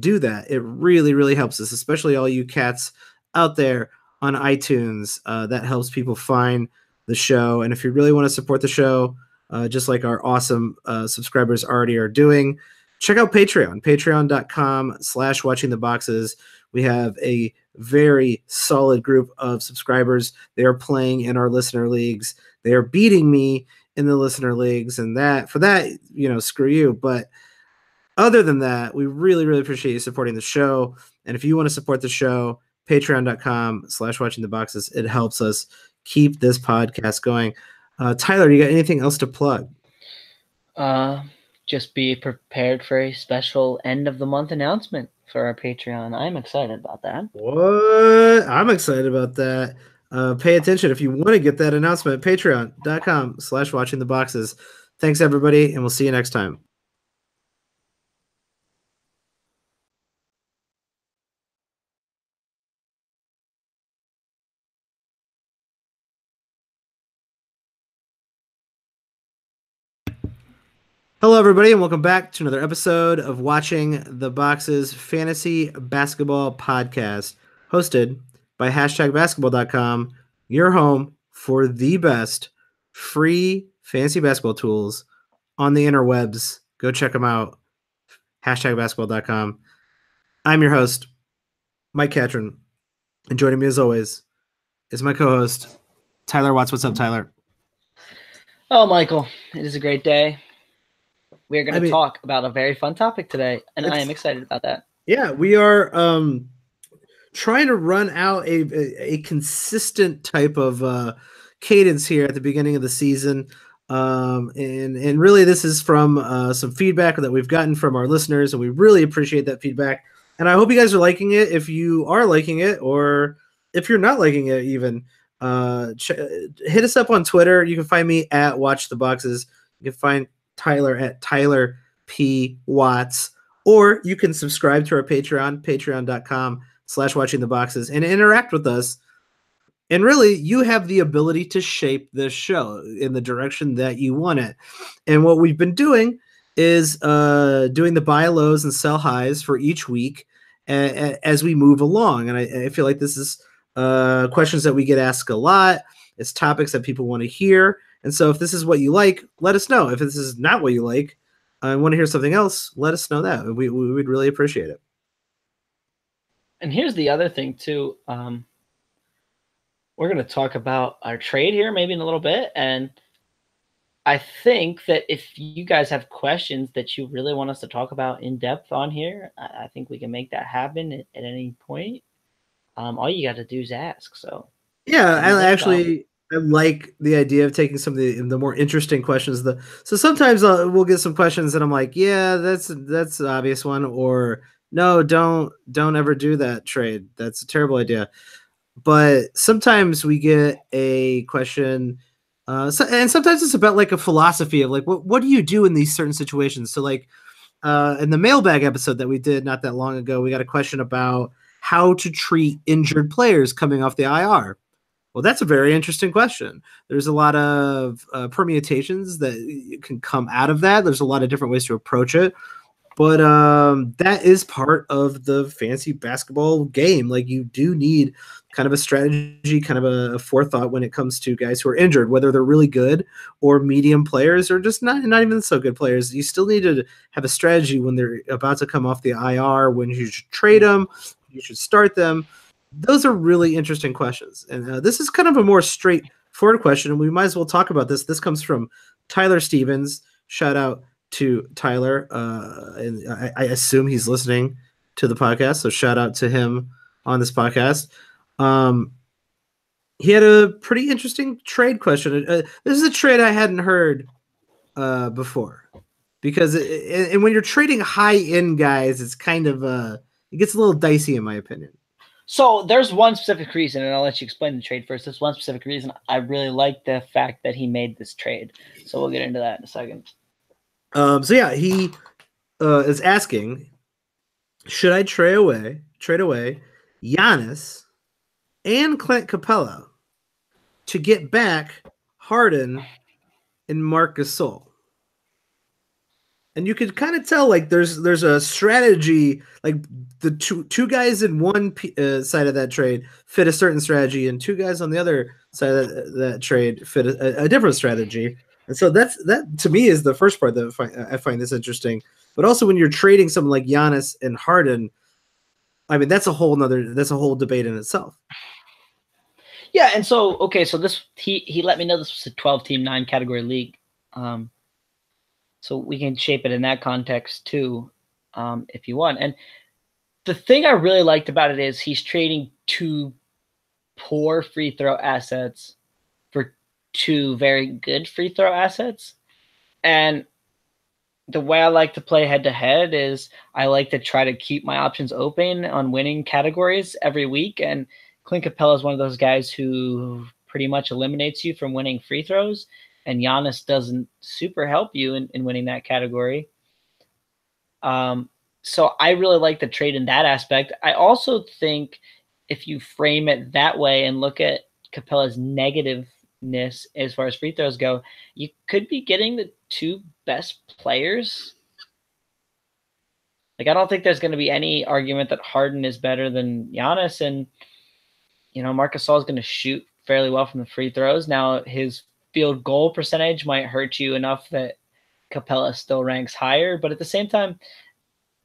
Do that. It really, really helps us, especially all you cats out there on iTunes. That helps people find the show. And if you really want to support the show, just like our awesome subscribers already are doing, check out Patreon, patreon.com/watchingtheboxes. We have a very solid group of subscribers. They are playing in our listener leagues. They are beating me in the listener leagues, and for that, screw you. But other than that, we really, really appreciate you supporting the show. And if you want to support the show, patreon.com/watchingtheboxes. It helps us keep this podcast going. Tyler, you got anything else to plug? Just be prepared for a special end of the month announcement for our Patreon. I'm excited about that. What? I'm excited about that. Pay attention if you want to get that announcement. Patreon.com/watchingtheboxes. Thanks, everybody, and we'll see you next time. Hello, everybody, and welcome back to another episode of Watching the Boxes Fantasy Basketball Podcast, hosted by #basketball.com, your home for the best free fantasy basketball tools on the interwebs. Go check them out, #basketball.com. I'm your host, Mike Catron, and joining me as always is my co-host, Tyler Watts. What's up, Tyler? Oh, Michael, it is a great day. We are going to talk about a very fun topic today, and I am excited about that. Yeah, we are trying to run out a consistent type of cadence here at the beginning of the season. And really this is from some feedback that we've gotten from our listeners, and we really appreciate that feedback. And I hope you guys are liking it. If you are liking it, or if you're not liking it even, hit us up on Twitter. You can find me at Watch the Boxes. You can find Tyler at Tyler P. Watts, or you can subscribe to our Patreon, patreon.com/watchingtheboxes, and interact with us. And really, you have the ability to shape this show in the direction that you want it. And what we've been doing is doing the buy lows and sell highs for each week as we move along. And I feel like this is questions that we get asked a lot. It's topics that people want to hear. And so if this is what you like, let us know. If this is not what you like and want to hear something else, let us know that. We would really appreciate it. And here's the other thing, too. We're going to talk about our trade here maybe in a little bit. And I think that if you guys have questions that you really want us to talk about in depth on here, I think we can make that happen at any point. All you got to do is ask. So yeah, I like the idea of taking some of the more interesting questions. So sometimes we'll get some questions that I'm like, yeah, that's the obvious one, or no, don't ever do that trade. That's a terrible idea. but sometimes we get a question, and sometimes it's about like a philosophy of like what do you do in these certain situations. So like in the mailbag episode that we did not that long ago, we got a question about how to treat injured players coming off the IR. Well, that's a very interesting question. There's a lot of permutations that can come out of that. There's a lot of different ways to approach it. But that is part of the fantasy basketball game. Like you do need kind of a strategy, kind of a forethought when it comes to guys who are injured, whether they're really good or medium players or just not even so good players. You still need to have a strategy when they're about to come off the IR, when you should trade them, you should start them. Those are really interesting questions. And this is kind of a more straightforward question, and we might as well talk about this. This comes from Tyler Stevens. Shout out to Tyler, and I assume he's listening to the podcast, so shout out to him on this podcast. He had a pretty interesting trade question. This is a trade I hadn't heard before, because and when you're trading high-end guys, it's kind of it gets a little dicey in my opinion. So there's one specific reason, and I'll let you explain the trade first. There's one specific reason I really like the fact that he made this trade. So we'll get into that in a second. So yeah, he is asking, should I trade away Giannis and Clint Capella to get back Harden and Marc Gasol? And you could kind of tell like there's a strategy, like the two guys in one side of that trade fit a certain strategy, and two guys on the other side of that trade fit a different strategy. And so that to me is the first part that I find this interesting. But also when you're trading someone like Giannis and Harden, I mean that's a whole debate in itself. Yeah, and so so this he let me know this was a 12-team 9-category league. So we can shape it in that context too, if you want. And the thing I really liked about it is he's trading 2 poor free throw assets for 2 very good free throw assets. And the way I like to play head-to-head is I like to try to keep my options open on winning categories every week. And Clint Capella is one of those guys who pretty much eliminates you from winning free throws. And Giannis doesn't super help you in winning that category. So I really like the trade in that aspect. I also think if you frame it that way and look at Capella's negativeness as far as free throws go, you could be getting the 2 best players. Like I don't think there's going to be any argument that Harden is better than Giannis, and Marc Gasol is going to shoot fairly well from the free throws. Now his field goal percentage might hurt you enough that Capella still ranks higher, but at the same time,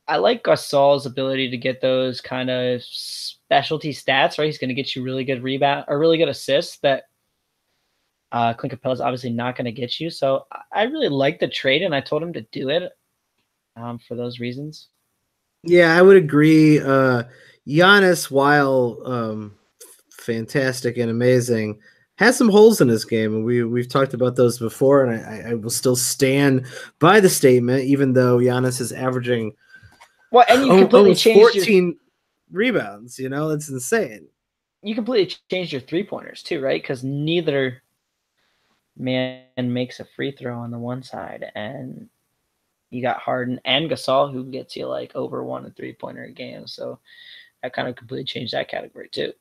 I like Gasol's ability to get those kind of specialty stats, right? He's going to get you really good rebound or really good assists that Clint Capella is obviously not going to get you. So I really like the trade, and I told him to do it for those reasons. Yeah, I would agree. Giannis, while fantastic and amazing, has some holes in his game, and we've talked about those before, and I will still stand by the statement, even though Giannis is averaging and you completely changed 14 rebounds. It's insane. You completely changed your 3-pointers too, right? Because neither man makes a free throw on the one side, and you got Harden and Gasol who gets you like over 1 3-pointer a game, so that kind of completely changed that category too.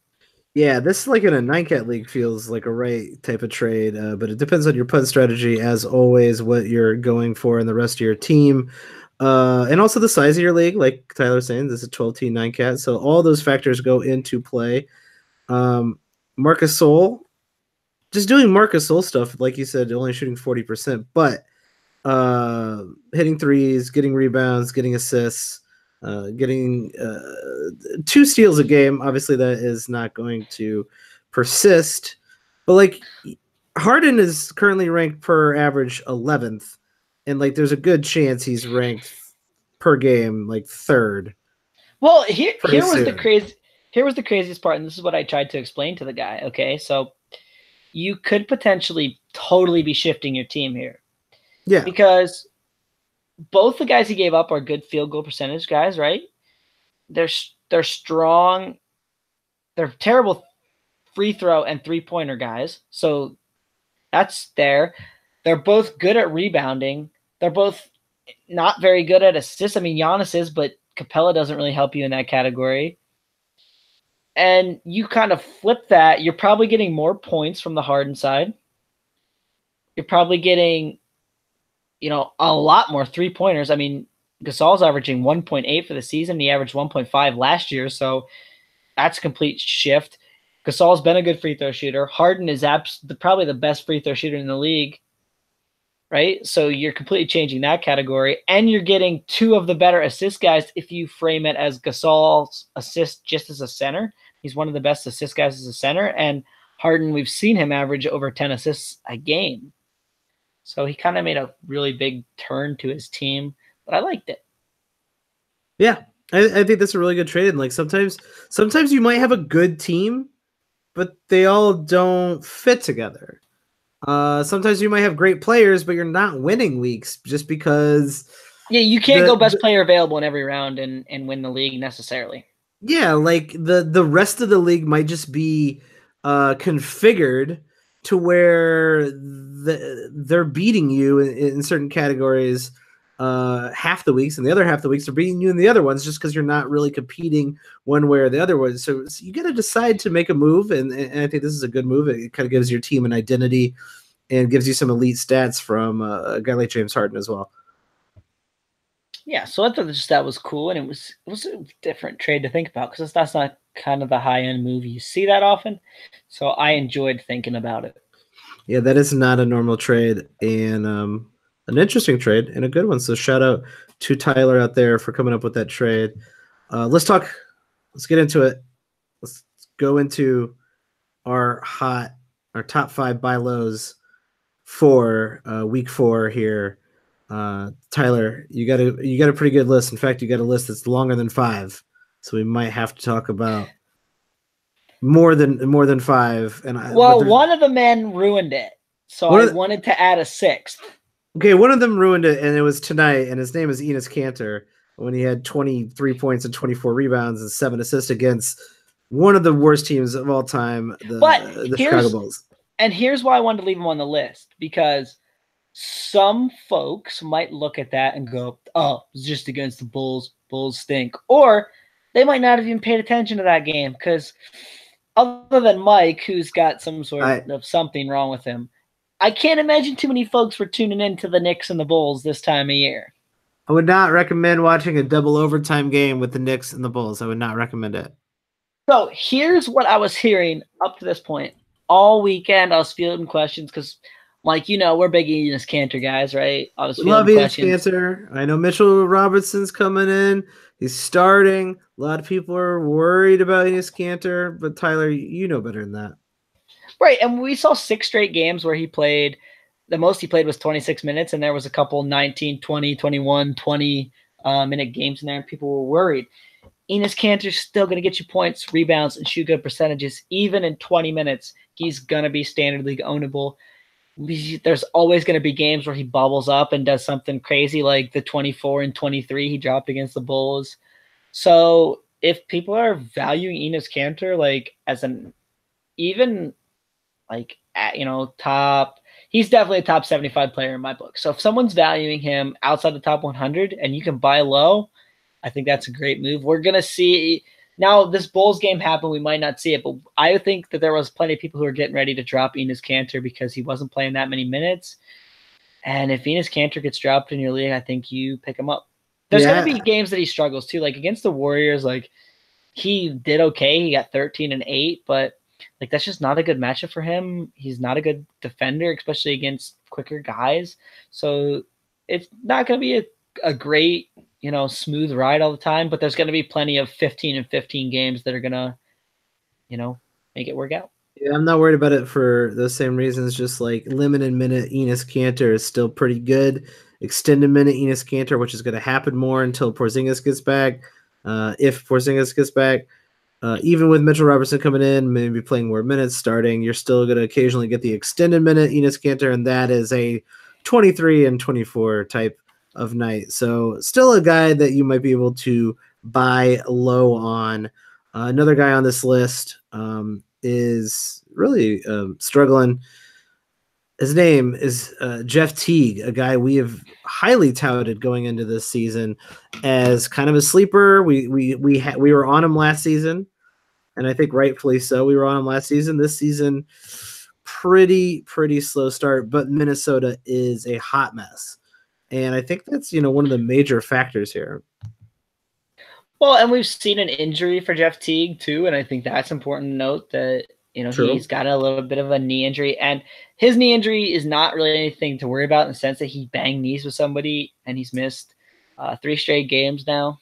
Yeah, this like in a 9-cat league feels like a right type of trade, but it depends on your punt strategy, as always, what you're going for in the rest of your team, and also the size of your league. Like Tyler was saying, this is a 12-team 9-cat, so all those factors go into play. Marc Gasol, just doing Marc Gasol stuff, like you said, only shooting 40%, but hitting threes, getting rebounds, getting assists, getting 2 steals a game. Obviously that is not going to persist, but like Harden is currently ranked per average 11th, and like there's a good chance he's ranked per game like 3rd. Well, here was the craziest part, and this is what I tried to explain to the guy. Okay, so you could potentially totally be shifting your team here. Yeah, because both the guys he gave up are good field goal percentage guys, right? They're strong. They're terrible free throw and 3-pointer guys. So that's there. They're both good at rebounding. They're both not very good at assists. I mean, Giannis is, but Capella doesn't really help you in that category. And you kind of flip that. You're probably getting more points from the Harden side. You're probably getting, a lot more 3-pointers. I mean, Gasol's averaging 1.8 for the season. He averaged 1.5 last year, so that's a complete shift. Gasol's been a good free throw shooter. Harden is probably the best free throw shooter in the league, right? So you're completely changing that category, and you're getting 2 of the better assist guys if you frame it as Gasol's assist just as a center. He's one of the best assist guys as a center, and Harden, we've seen him average over 10 assists a game. So he kind of made a really big turn to his team, but I liked it. Yeah, I think that's a really good trade. And like sometimes you might have a good team, but they all don't fit together. Sometimes you might have great players, but you're not winning weeks just because. Yeah, you can't go best player available in every round and win the league necessarily. Yeah, like the rest of the league might just be configured to where they're beating you in certain categories half the weeks, and the other half the weeks they're beating you in the other ones just because you're not really competing one way or the other one. So you got to decide to make a move, and I think this is a good move. It kind of gives your team an identity and gives you some elite stats from a guy like James Harden as well. Yeah, so I thought that was cool, and it was a different trade to think about because that's not kind of the high-end move you see that often. So I enjoyed thinking about it. Yeah, that is not a normal trade, and an interesting trade and a good one. So shout out to Tyler out there for coming up with that trade. Let's get into it. Let's go into our top 5 buy lows for week 4 here. Tyler, you got a pretty good list. In fact, you got a list that's longer than 5, so we might have to talk about more than 5. And one of the men ruined it, so I wanted to add a 6th. Okay, one of them ruined it, and it was tonight, and his name is Enes Kanter, when he had 23 points and 24 rebounds and 7 assists against one of the worst teams of all time, the Chicago Bulls. And here's why I wanted to leave him on the list, because some folks might look at that and go, oh, it's just against the Bulls. Bulls stink. Or they might not have even paid attention to that game because other than Mike, who's got some sort of something wrong with him, I can't imagine too many folks were tuning into the Knicks and the Bulls this time of year. I would not recommend watching a double overtime game with the Knicks and the Bulls. I would not recommend it. So here's what I was hearing up to this point. All weekend I was fielding questions because, like, we're big Enes Kanter guys, right? I was love Enes Kanter. I know Mitchell Robertson's coming in. He's starting. A lot of people are worried about Enes Kanter, but Tyler, you know better than that. Right, and we saw 6 straight games where he played. The most he played was 26 minutes, and there was a couple 19, 20, 21, 20-minute games in there, and people were worried. Enes Kanter's still going to get you points, rebounds, and shoot good percentages. Even in 20 minutes, he's going to be standard league ownable. There's always going to be games where he bubbles up and does something crazy like the 24 and 23 he dropped against the Bulls. So if people are valuing Enes Kanter like as an even like top, he's definitely a top 75 player in my book. So if someone's valuing him outside the top 100 and you can buy low, I think that's a great move. We're going to see now this Bulls game happened. We might not see it, but I think that there was plenty of people who were getting ready to drop Enes Kanter because he wasn't playing that many minutes. And if Enes Kanter gets dropped in your league, I think you pick him up. There's going to be games that he struggles too. Like against the Warriors, like he did okay. He got 13 and 8, but like that's just not a good matchup for him. He's not a good defender, especially against quicker guys. So it's not going to be a great, smooth ride all the time, but there's going to be plenty of 15 and 15 games that are going to, make it work out. Yeah, I'm not worried about it for those same reasons. Just like limited minute Enes Kanter is still pretty good. Extended minute Enes Kanter, which is going to happen more until Porzingis gets back. If Porzingis gets back, even with Mitchell Robertson coming in, maybe playing more minutes starting, you're still going to occasionally get the extended minute Enes Kanter, and that is a 23 and 24 type of night. So still a guy that you might be able to buy low on. Another guy on this list, is really struggling. His name is Jeff Teague, a guy we have highly touted going into this season as kind of a sleeper. We were on him last season, and I think rightfully so. We were on him last season. This season, pretty slow start, but Minnesota is a hot mess, and I think that's one of the major factors here. Well, and we've seen an injury for Jeff Teague too, and I think that's important to note that True. he's got a little bit of a knee injury, and his knee injury is not really anything to worry about in the sense that he banged knees with somebody and he's missed 3 straight games now.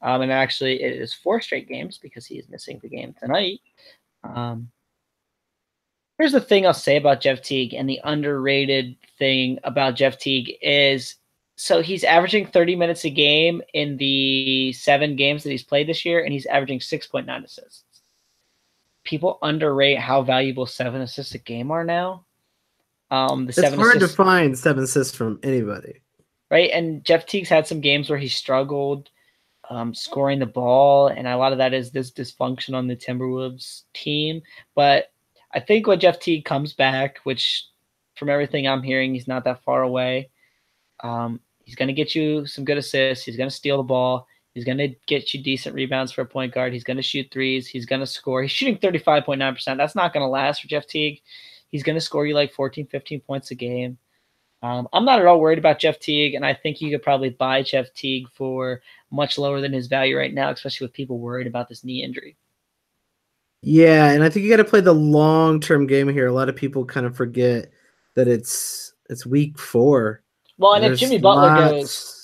And actually, it is 4 straight games because he is missing the game tonight. Here's the thing I'll say about Jeff Teague, and the underrated thing about Jeff Teague is, so he's averaging 30 minutes a game in the 7 games that he's played this year, and he's averaging 6.9 assists. People underrate how valuable 7 assists a game are now. It's hard to find 7 assists from anybody. Right, and Jeff Teague's had some games where he struggled scoring the ball, and a lot of that is this dysfunction on the Timberwolves team. But I think when Jeff Teague comes back, which from everything I'm hearing, he's not that far away, he's going to get you some good assists. He's going to steal the ball. He's going to get you decent rebounds for a point guard. He's going to shoot threes. He's going to score. He's shooting 35.9%. That's not going to last for Jeff Teague. He's going to score you like 14, 15 points a game. I'm not at all worried about Jeff Teague, and I think you could probably buy Jeff Teague for much lower than his value right now, especially with people worried about this knee injury. Yeah, and I think you got to play the long-term game here. A lot of people kind of forget that it's week 4. Well, and if Jimmy Butler goes...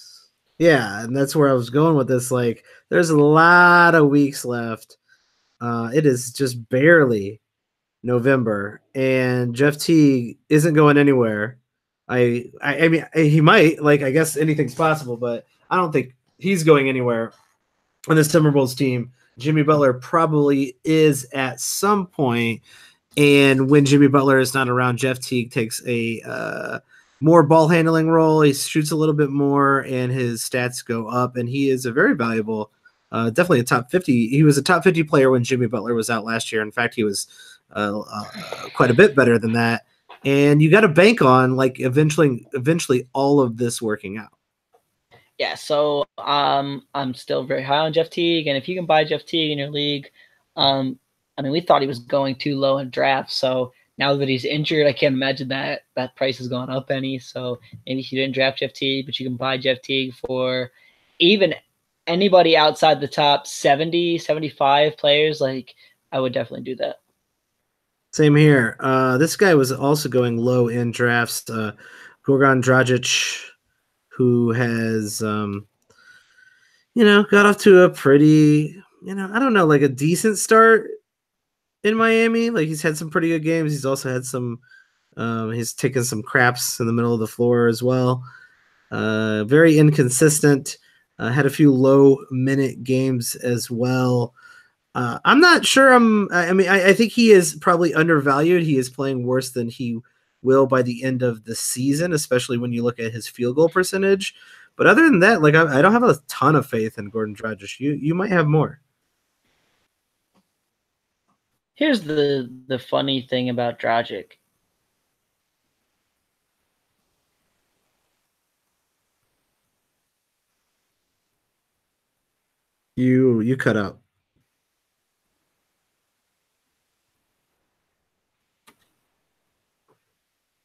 Yeah, and that's where I was going with this. Like, there's a lot of weeks left. It is just barely November, and Jeff Teague isn't going anywhere. I mean, he might. Like, I guess anything's possible, but I don't think he's going anywhere on this Timberwolves team. Jimmy Butler probably is at some point, and when Jimmy Butler is not around, Jeff Teague takes a more ball handling role. He shoots a little bit more, and his stats go up, and he is a very valuable, definitely a top 50. He was a top 50 player when Jimmy Butler was out last year. In fact, he was quite a bit better than that. And you got to bank on like eventually all of this working out. Yeah, so I'm still very high on Jeff Teague, and if you can buy Jeff Teague in your league, I mean, we thought he was going too low in draft, so now that he's injured, I can't imagine that price has gone up any. So maybe you didn't draft Jeff Teague, but you can buy Jeff Teague for even anybody outside the top 70, 75 players. Like, I would definitely do that. Same here. This guy was also going low in drafts. Goran Dragic, who has, got off to a pretty, I don't know, like a decent start in Miami. Like, he's had some pretty good games. He's also had some, he's taken some craps in the middle of the floor as well. Very inconsistent. Had a few low minute games as well. I'm not sure. I think he is probably undervalued. He is playing worse than he will by the end of the season, especially when you look at his field goal percentage. But other than that, like I don't have a ton of faith in Goran Dragic. You might have more. Here's the funny thing about Dragic. You cut out.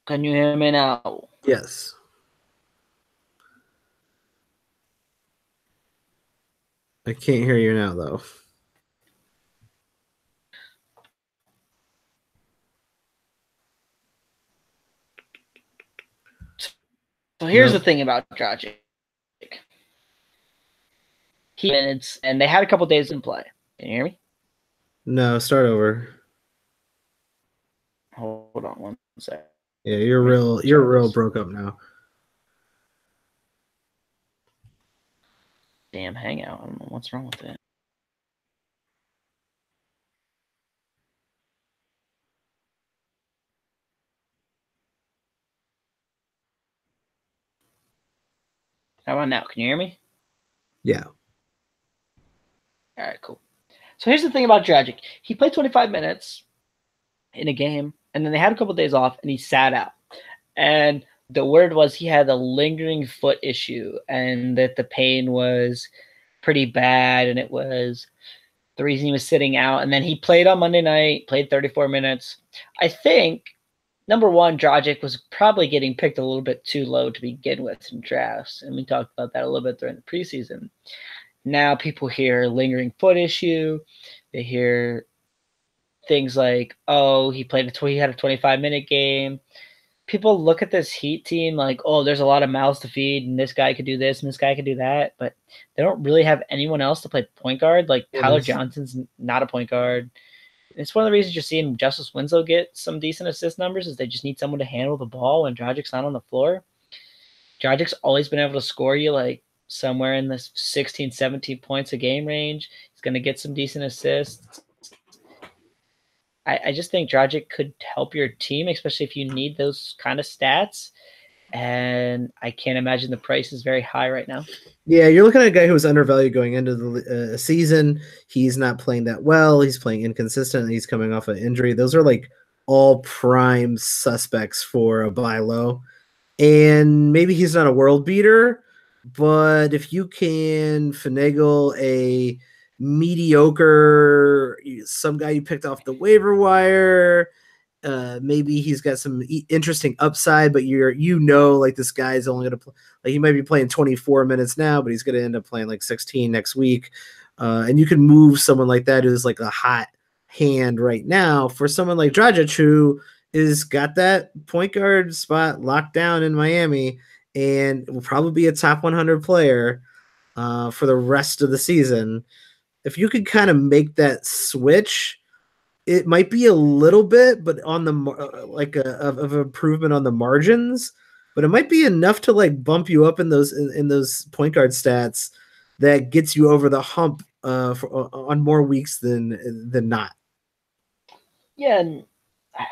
Can you hear me now? Yes. I can't hear you now, though. So here's the thing about Dragic. And they had a couple days in play. Can you hear me? No, start over. Hold on one second. Yeah, you're real broke up now. Damn Hangout. I don't know what's wrong with it. How about now? Can you hear me? Yeah. All right, cool. So here's the thing about Dragic. He played 25 minutes in a game, and then they had a couple of days off, and he sat out. And the word was he had a lingering foot issue, and that the pain was pretty bad, and it was the reason he was sitting out. And then he played on Monday night, played 34 minutes. I think, number one, Dragic was probably getting picked a little bit too low to begin with in drafts, and we talked about that a little bit during the preseason. Now people hear lingering foot issue. They hear things like, oh, he had a 25-minute game. People look at this Heat team like, oh, there's a lot of mouths to feed, and this guy could do this, and this guy could do that, but they don't really have anyone else to play point guard. Like Tyler Johnson's not a point guard. It's one of the reasons you're seeing Justice Winslow get some decent assist numbers is they just need someone to handle the ball when Dragic's not on the floor. Dragic's always been able to score you like somewhere in the 16, 17 points a game range. He's going to get some decent assists. I just think Dragic could help your team, especially if you need those kind of stats. And I can't imagine the price is very high right now. Yeah, you're looking at a guy who was undervalued going into the season. He's not playing that well. He's playing inconsistent. He's coming off an injury. Those are like all prime suspects for a buy low. And maybe he's not a world beater, but if you can finagle a mediocre, some guy you picked off the waiver wire, maybe he's got some interesting upside, but like this guy's only going to play, like he might be playing 24 minutes now, but he's going to end up playing like 16 next week. And you can move someone like that who's like a hot hand right now for someone like Dragic, who is got that point guard spot locked down in Miami and will probably be a top 100 player for the rest of the season. If you could kind of make that switch, it might be a little bit, but on the of improvement on the margins, but it might be enough to like bump you up in those point guard stats that gets you over the hump on more weeks than not. Yeah, and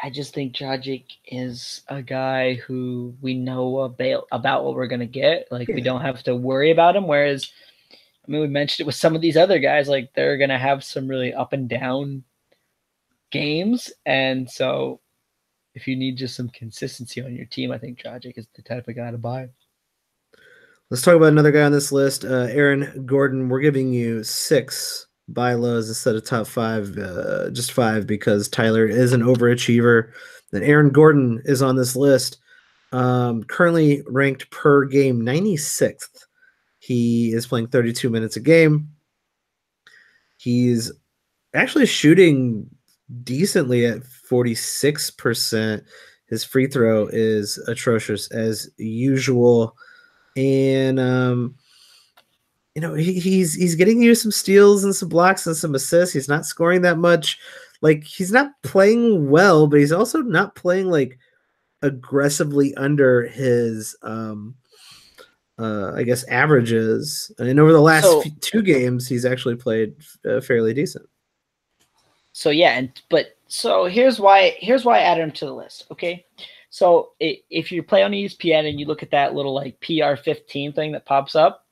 I just think Dragic is a guy who we know about what we're going to get. Like, we don't have to worry about him. Whereas, I mean, we mentioned it with some of these other guys, like they're going to have some really up and down games. And so if you need just some consistency on your team, I think Dragic is the type of guy to buy. Let's talk about another guy on this list, Aaron Gordon. We're giving you 6 buy lows instead of top 5, just 5 because Tyler is an overachiever. Then Aaron Gordon is on this list, currently ranked per game 96th. He is playing 32 minutes a game. He's actually shooting decently at 46%. His free throw is atrocious as usual. And he's getting you some steals and some blocks and some assists. He's not scoring that much. Like, he's not playing well, but he's also not playing like aggressively under his I guess averages. And over the last 2 games, he's actually played fairly decent. So yeah, so here's why I added him to the list. Okay, so if you play on ESPN and you look at that little like PR15 thing that pops up,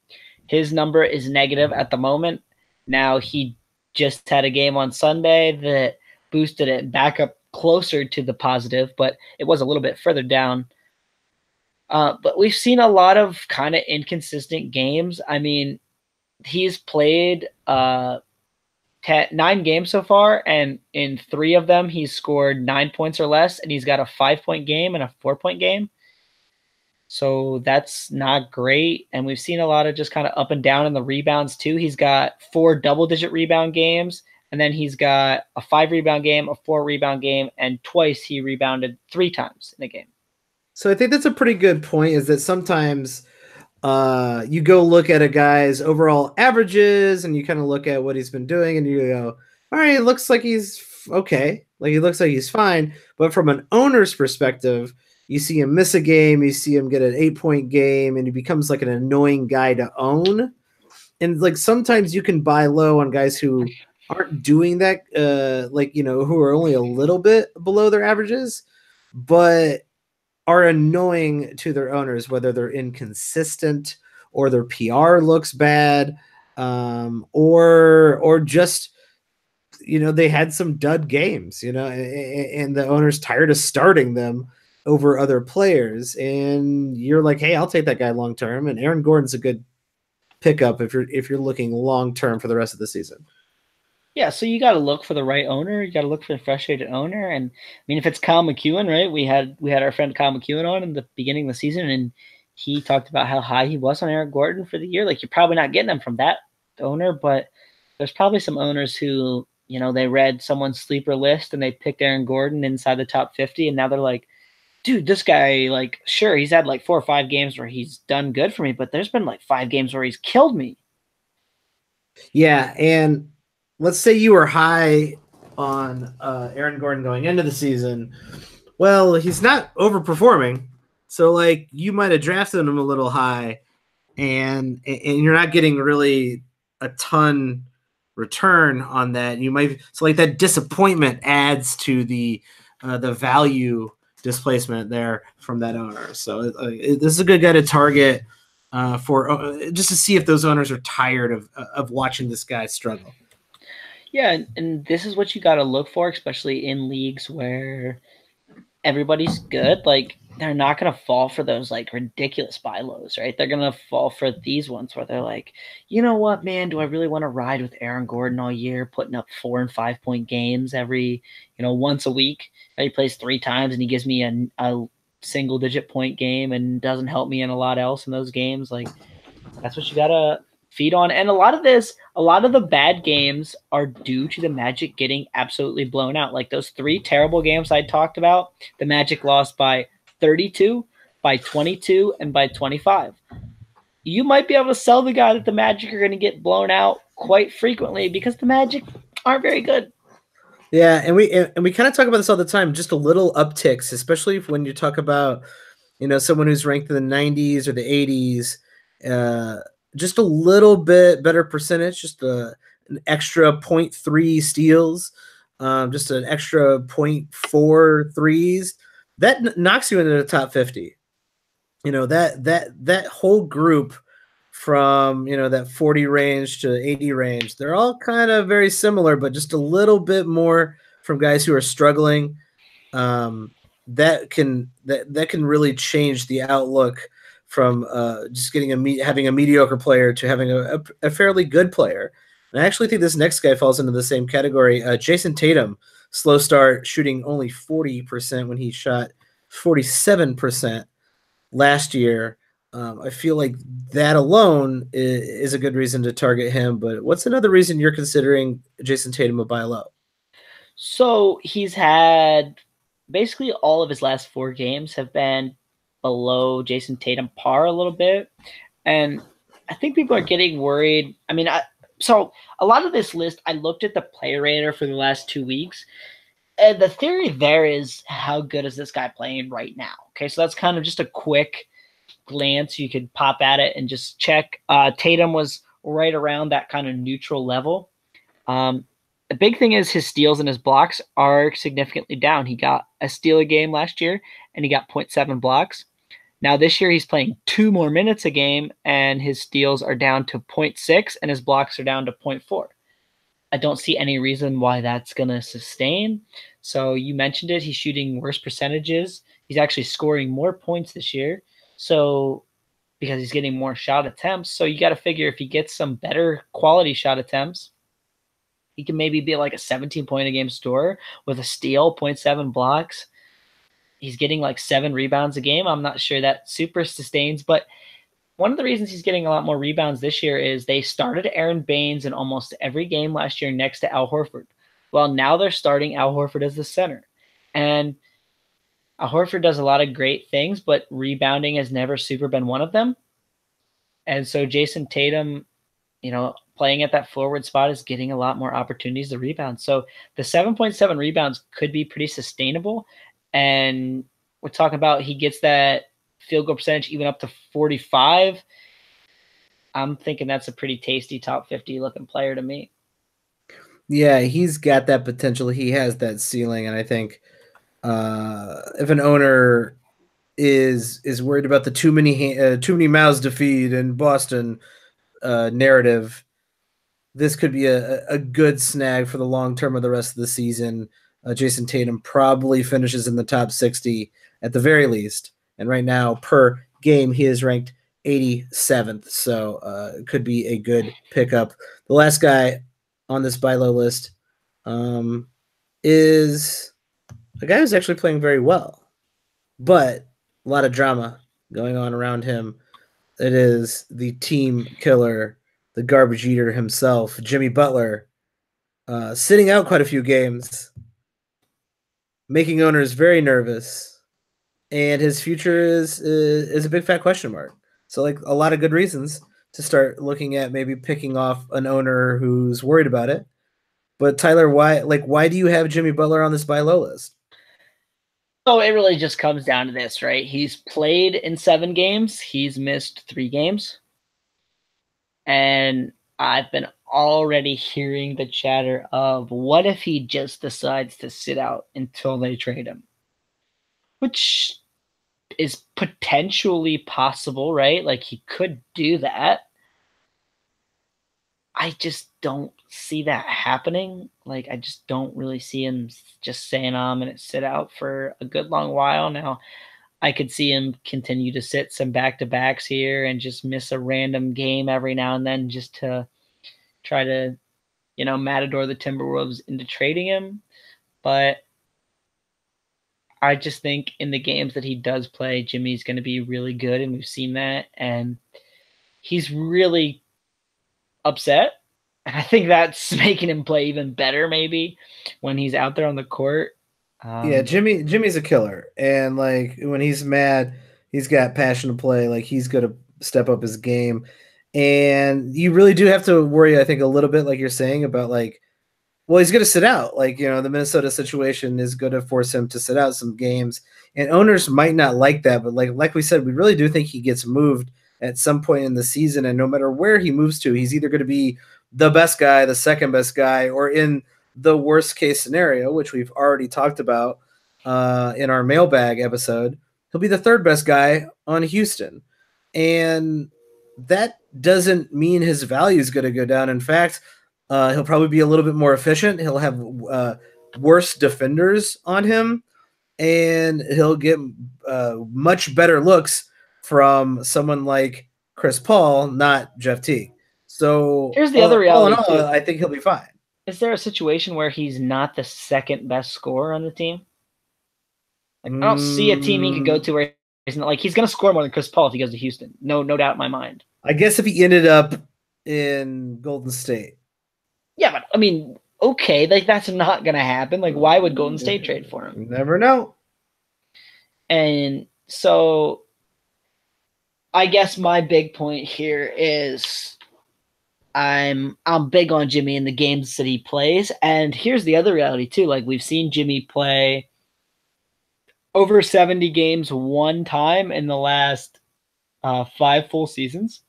his number is negative at the moment. Now, he just had a game on Sunday that boosted it back up closer to the positive, but it was a little bit further down. But we've seen a lot of kind of inconsistent games. I mean, he's played 9 games so far, and in 3 of them, he's scored 9 points or less, and he's got a 5-point game and a 4-point game. So that's not great. And we've seen a lot of just kind of up and down in the rebounds too. He's got 4 double-digit rebound games, and then he's got a 5-rebound game, a 4-rebound game, and twice he rebounded 3 times in a game. So I think that's a pretty good point, is that sometimes you go look at a guy's overall averages and you kind of look at what he's been doing and you go, all right, it looks like he's okay. Like, he looks like he's fine. But from an owner's perspective, you see him miss a game, you see him get an 8-point game, and he becomes like an annoying guy to own. And like, sometimes you can buy low on guys who aren't doing that, who are only a little bit below their averages, but are annoying to their owners, whether they're inconsistent or their PR looks bad, or just they had some dud games, and the owner's tired of starting them over other players. And you're like, hey, I'll take that guy long term. And Aaron Gordon's a good pickup if you're looking long term for the rest of the season. Yeah, so you got to look for the right owner. You got to look for the frustrated owner. And I mean, if it's Kyle McEwen, right? We had our friend Kyle McEwen on in the beginning of the season, and he talked about how high he was on Aaron Gordon for the year. Like, you're probably not getting him from that owner, but there's probably some owners who, they read someone's sleeper list and they picked Aaron Gordon inside the top 50, and now they're like, dude, this guy, like, sure, he's had like 4 or 5 games where he's done good for me, but there's been like 5 games where he's killed me. Yeah, and let's say you were high on Aaron Gordon going into the season. Well, he's not overperforming, so like you might have drafted him a little high, and you're not getting really a ton return on that. So like that disappointment adds to the value displacement there from that owner. So this is a good guy to target for just to see if those owners are tired of watching this guy struggle. Yeah, and this is what you got to look for, especially in leagues where everybody's good. Like, they're not going to fall for those like ridiculous buy lows, right? They're going to fall for these ones where they're like, you know what, man, do I really want to ride with Aaron Gordon all year, putting up 4 and 5 point games every, once a week? He plays 3 times and he gives me a single digit point game and doesn't help me in a lot else in those games. Like, that's what you got to feed on. And a lot of the bad games are due to the Magic getting absolutely blown out. Like those 3 terrible games I talked about, the Magic lost by 32, by 22, and by 25. You might be able to sell the guy that the Magic are going to get blown out quite frequently because the Magic aren't very good. Yeah, and we kind of talk about this all the time, just a little upticks, especially when you talk about, someone who's ranked in the 90s or the 80s, just a little bit better percentage, just an extra 0.3 steals, just an extra 0.4 threes. That knocks you into the top 50. That whole group from, that 40 range to 80 range, they're all kind of very similar, but just a little bit more from guys who are struggling. That can really change the outlook from just having a mediocre player to having a fairly good player. And I actually think this next guy falls into the same category. Jason Tatum, slow start, shooting only 40% when he shot 47% last year. I feel like that alone is a good reason to target him. But what's another reason you're considering Jason Tatum a buy low? So he's had basically all of his last 4 games have been below Jason Tatum par a little bit. And I think people are getting worried. I mean, so a lot of this list, I looked at the player rater for the last 2 weeks. And the theory there is, how good is this guy playing right now? Okay, so that's kind of just a quick glance. You could pop at it and just check. Tatum was right around that kind of neutral level. The big thing is his steals and his blocks are significantly down. He got a steal a game last year, and he got 0.7 blocks. Now this year he's playing 2 more minutes a game, and his steals are down to 0.6, and his blocks are down to 0.4. I don't see any reason why that's going to sustain. So you mentioned it. He's shooting worse percentages. He's actually scoring more points this year. So because he's getting more shot attempts. So you got to figure if he gets some better quality shot attempts, he can maybe be like a 17-point-a-game scorer with a steal, 0.7 blocks. He's getting like 7 rebounds a game. I'm not sure that super sustains, but one of the reasons he's getting a lot more rebounds this year is they started Aaron Baines in almost every game last year next to Al Horford. Well, now they're starting Al Horford as the center. And Al Horford does a lot of great things, but rebounding has never super been one of them. And so Jason Tatum, playing at that forward spot is getting a lot more opportunities to rebound. So the 7.7 rebounds could be pretty sustainable. And we're talking about he gets that field goal percentage even up to 45. I'm thinking that's a pretty tasty top 50 looking player to me. Yeah, he's got that potential. He has that ceiling. And I think if an owner is worried about the too many mouths to feed in Boston narrative, this could be a good snag for the long term of the rest of the season. Jason Tatum probably finishes in the top 60 at the very least. And right now, per game, he is ranked 87th. So it could be a good pickup. The last guy on this buy low list is a guy who's actually playing very well, but a lot of drama going on around him. It is the team killer, the garbage eater himself, Jimmy Butler, sitting out quite a few games, making owners very nervous, and his future is a big fat question mark. So, like, a lot of good reasons to start looking at maybe picking off an owner who's worried about it. But Tyler, why do you have Jimmy Butler on this buy low list? So it really just comes down to this, right? He's played in 7 games. He's missed 3 games. And I've been already hearing the chatter of what if he just decides to sit out until they trade him? Which is potentially possible, right? Like, he could do that. I just don't see that happening. Like, I just don't really see him just saying, I'm going to sit out for a good long while. Now, I could see him continue to sit some back-to-backs here and just miss a random game every now and then just to try to, matador the Timberwolves into trading him. But I just think in the games that he does play, Jimmy's going to be really good, and we've seen that. And he's really upset, and I think that's making him play even better maybe when he's out there on the court. Yeah, Jimmy's a killer, and like when he's mad, he's got passion to play. Like, he's going to step up his game, and you really do have to worry, I think, a little bit, like you're saying, about like, well, he's going to sit out. Like, the Minnesota situation is going to force him to sit out some games, and owners might not like that, but like we said, we really do think he gets moved at some point in the season, and no matter where he moves to, he's either going to be the best guy, the second best guy, or in the worst case scenario, which we've already talked about in our mailbag episode, he'll be the third best guy on Houston. And that doesn't mean his value is going to go down. In fact, he'll probably be a little bit more efficient. He'll have worse defenders on him, and he'll get much better looks from someone like Chris Paul, not Jeff Teague. So here's the other reality. All in all, I think he'll be fine. Is there a situation where he's not the second best scorer on the team? Like, I don't see a team he could go to where he's not, like, he's going to score more than Chris Paul if he goes to Houston. No doubt in my mind. I guess if he ended up in Golden State. Yeah, but I mean, okay, like, that's not going to happen. Like, why would Golden State trade for him? You never know. And so I guess my big point here is I'm big on Jimmy in the games that he plays. And here's the other reality too. Like, we've seen Jimmy play over 70 games one time in the last 5 full seasons.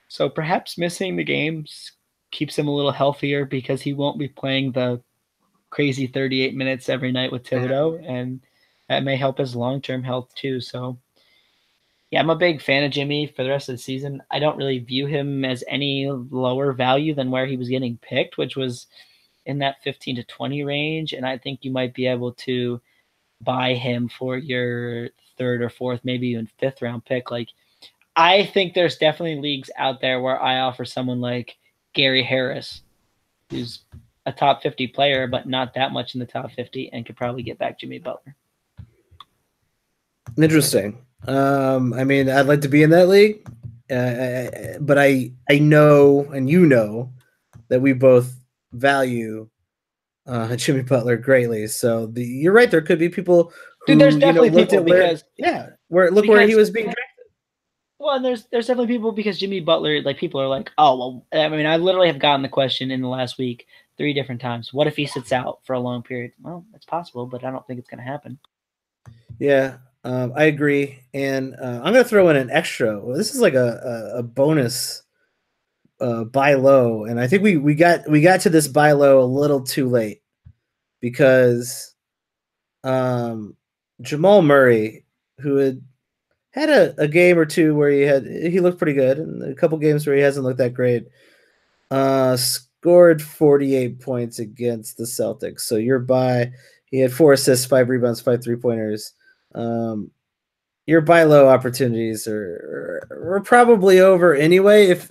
So perhaps missing the games keeps him a little healthier because he won't be playing the crazy 38 minutes every night with Thibodeau, and that may help his long-term health too. So yeah, I'm a big fan of Jimmy for the rest of the season. I don't really view him as any lower value than where he was getting picked, which was in that 15 to 20 range. And I think you might be able to buy him for your 3rd or 4th, maybe even 5th round pick. Like, I think there's definitely leagues out there where I offer someone like Gary Harris, who's a top 50 player, but not that much in the top 50, and could probably get back Jimmy Butler. Interesting. I mean, I'd like to be in that league, but I know, and that we both value Jimmy Butler greatly. So you're right. There could be people who, there's definitely people because where he was being drafted. Well, and there's definitely people because Jimmy Butler, like, people are like, oh, well, I mean, I literally have gotten the question in the last week 3 different times. What if he sits out for a long period? Well, it's possible, but I don't think it's going to happen. Yeah. I agree, and I'm going to throw in an extra. Well, this is like a bonus buy low, and I think we got to this buy low a little too late because Jamal Murray, who had a game or two where he looked pretty good, and a couple games where he hasn't looked that great, scored 48 points against the Celtics. So your buy, he had 4 assists, 5 rebounds, 5 3-pointers. Your buy low opportunities are probably over anyway if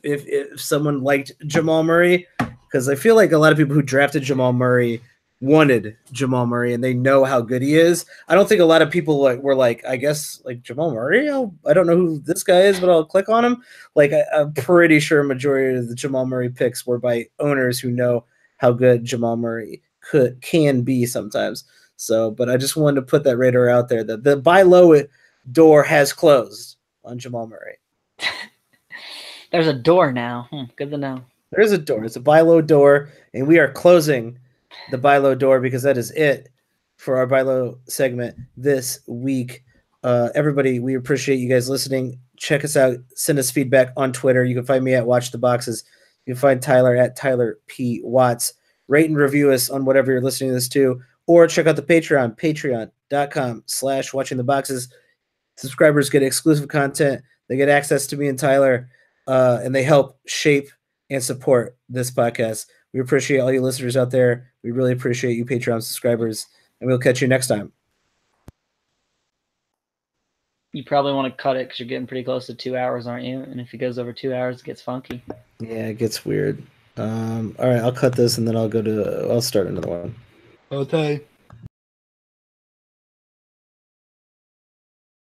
someone liked Jamal Murray, because I feel like a lot of people who drafted Jamal Murray wanted Jamal Murray and they know how good he is. I don't think a lot of people were like, I guess, like, Jamal Murray, I don't know who this guy is, but I'll click on him. Like, I'm pretty sure a majority of the Jamal Murray picks were by owners who know how good Jamal Murray can be sometimes. So, but I just wanted to put that radar out there that the buy low door has closed on Jamal Murray. There's a door now. Good to know. There is a door. It's a buy low door, and we are closing the buy low door because that is it for our buy low segment this week. Everybody, we appreciate you guys listening. Check us out. Send us feedback on Twitter. You can find me at Watch the Boxes. You can find Tyler at Tyler P. Watts. Rate and review us on whatever you're listening to this to, or check out the Patreon, patreon.com/watchingtheboxes. Subscribers get exclusive content. They get access to me and Tyler, and they help shape and support this podcast. We appreciate all you listeners out there. We really appreciate you Patreon subscribers, and we'll catch you next time. You probably want to cut it because you're getting pretty close to 2 hours, aren't you? And if it goes over 2 hours, it gets funky. Yeah, it gets weird. All right, I'll cut this and then I'll start another one. Okay.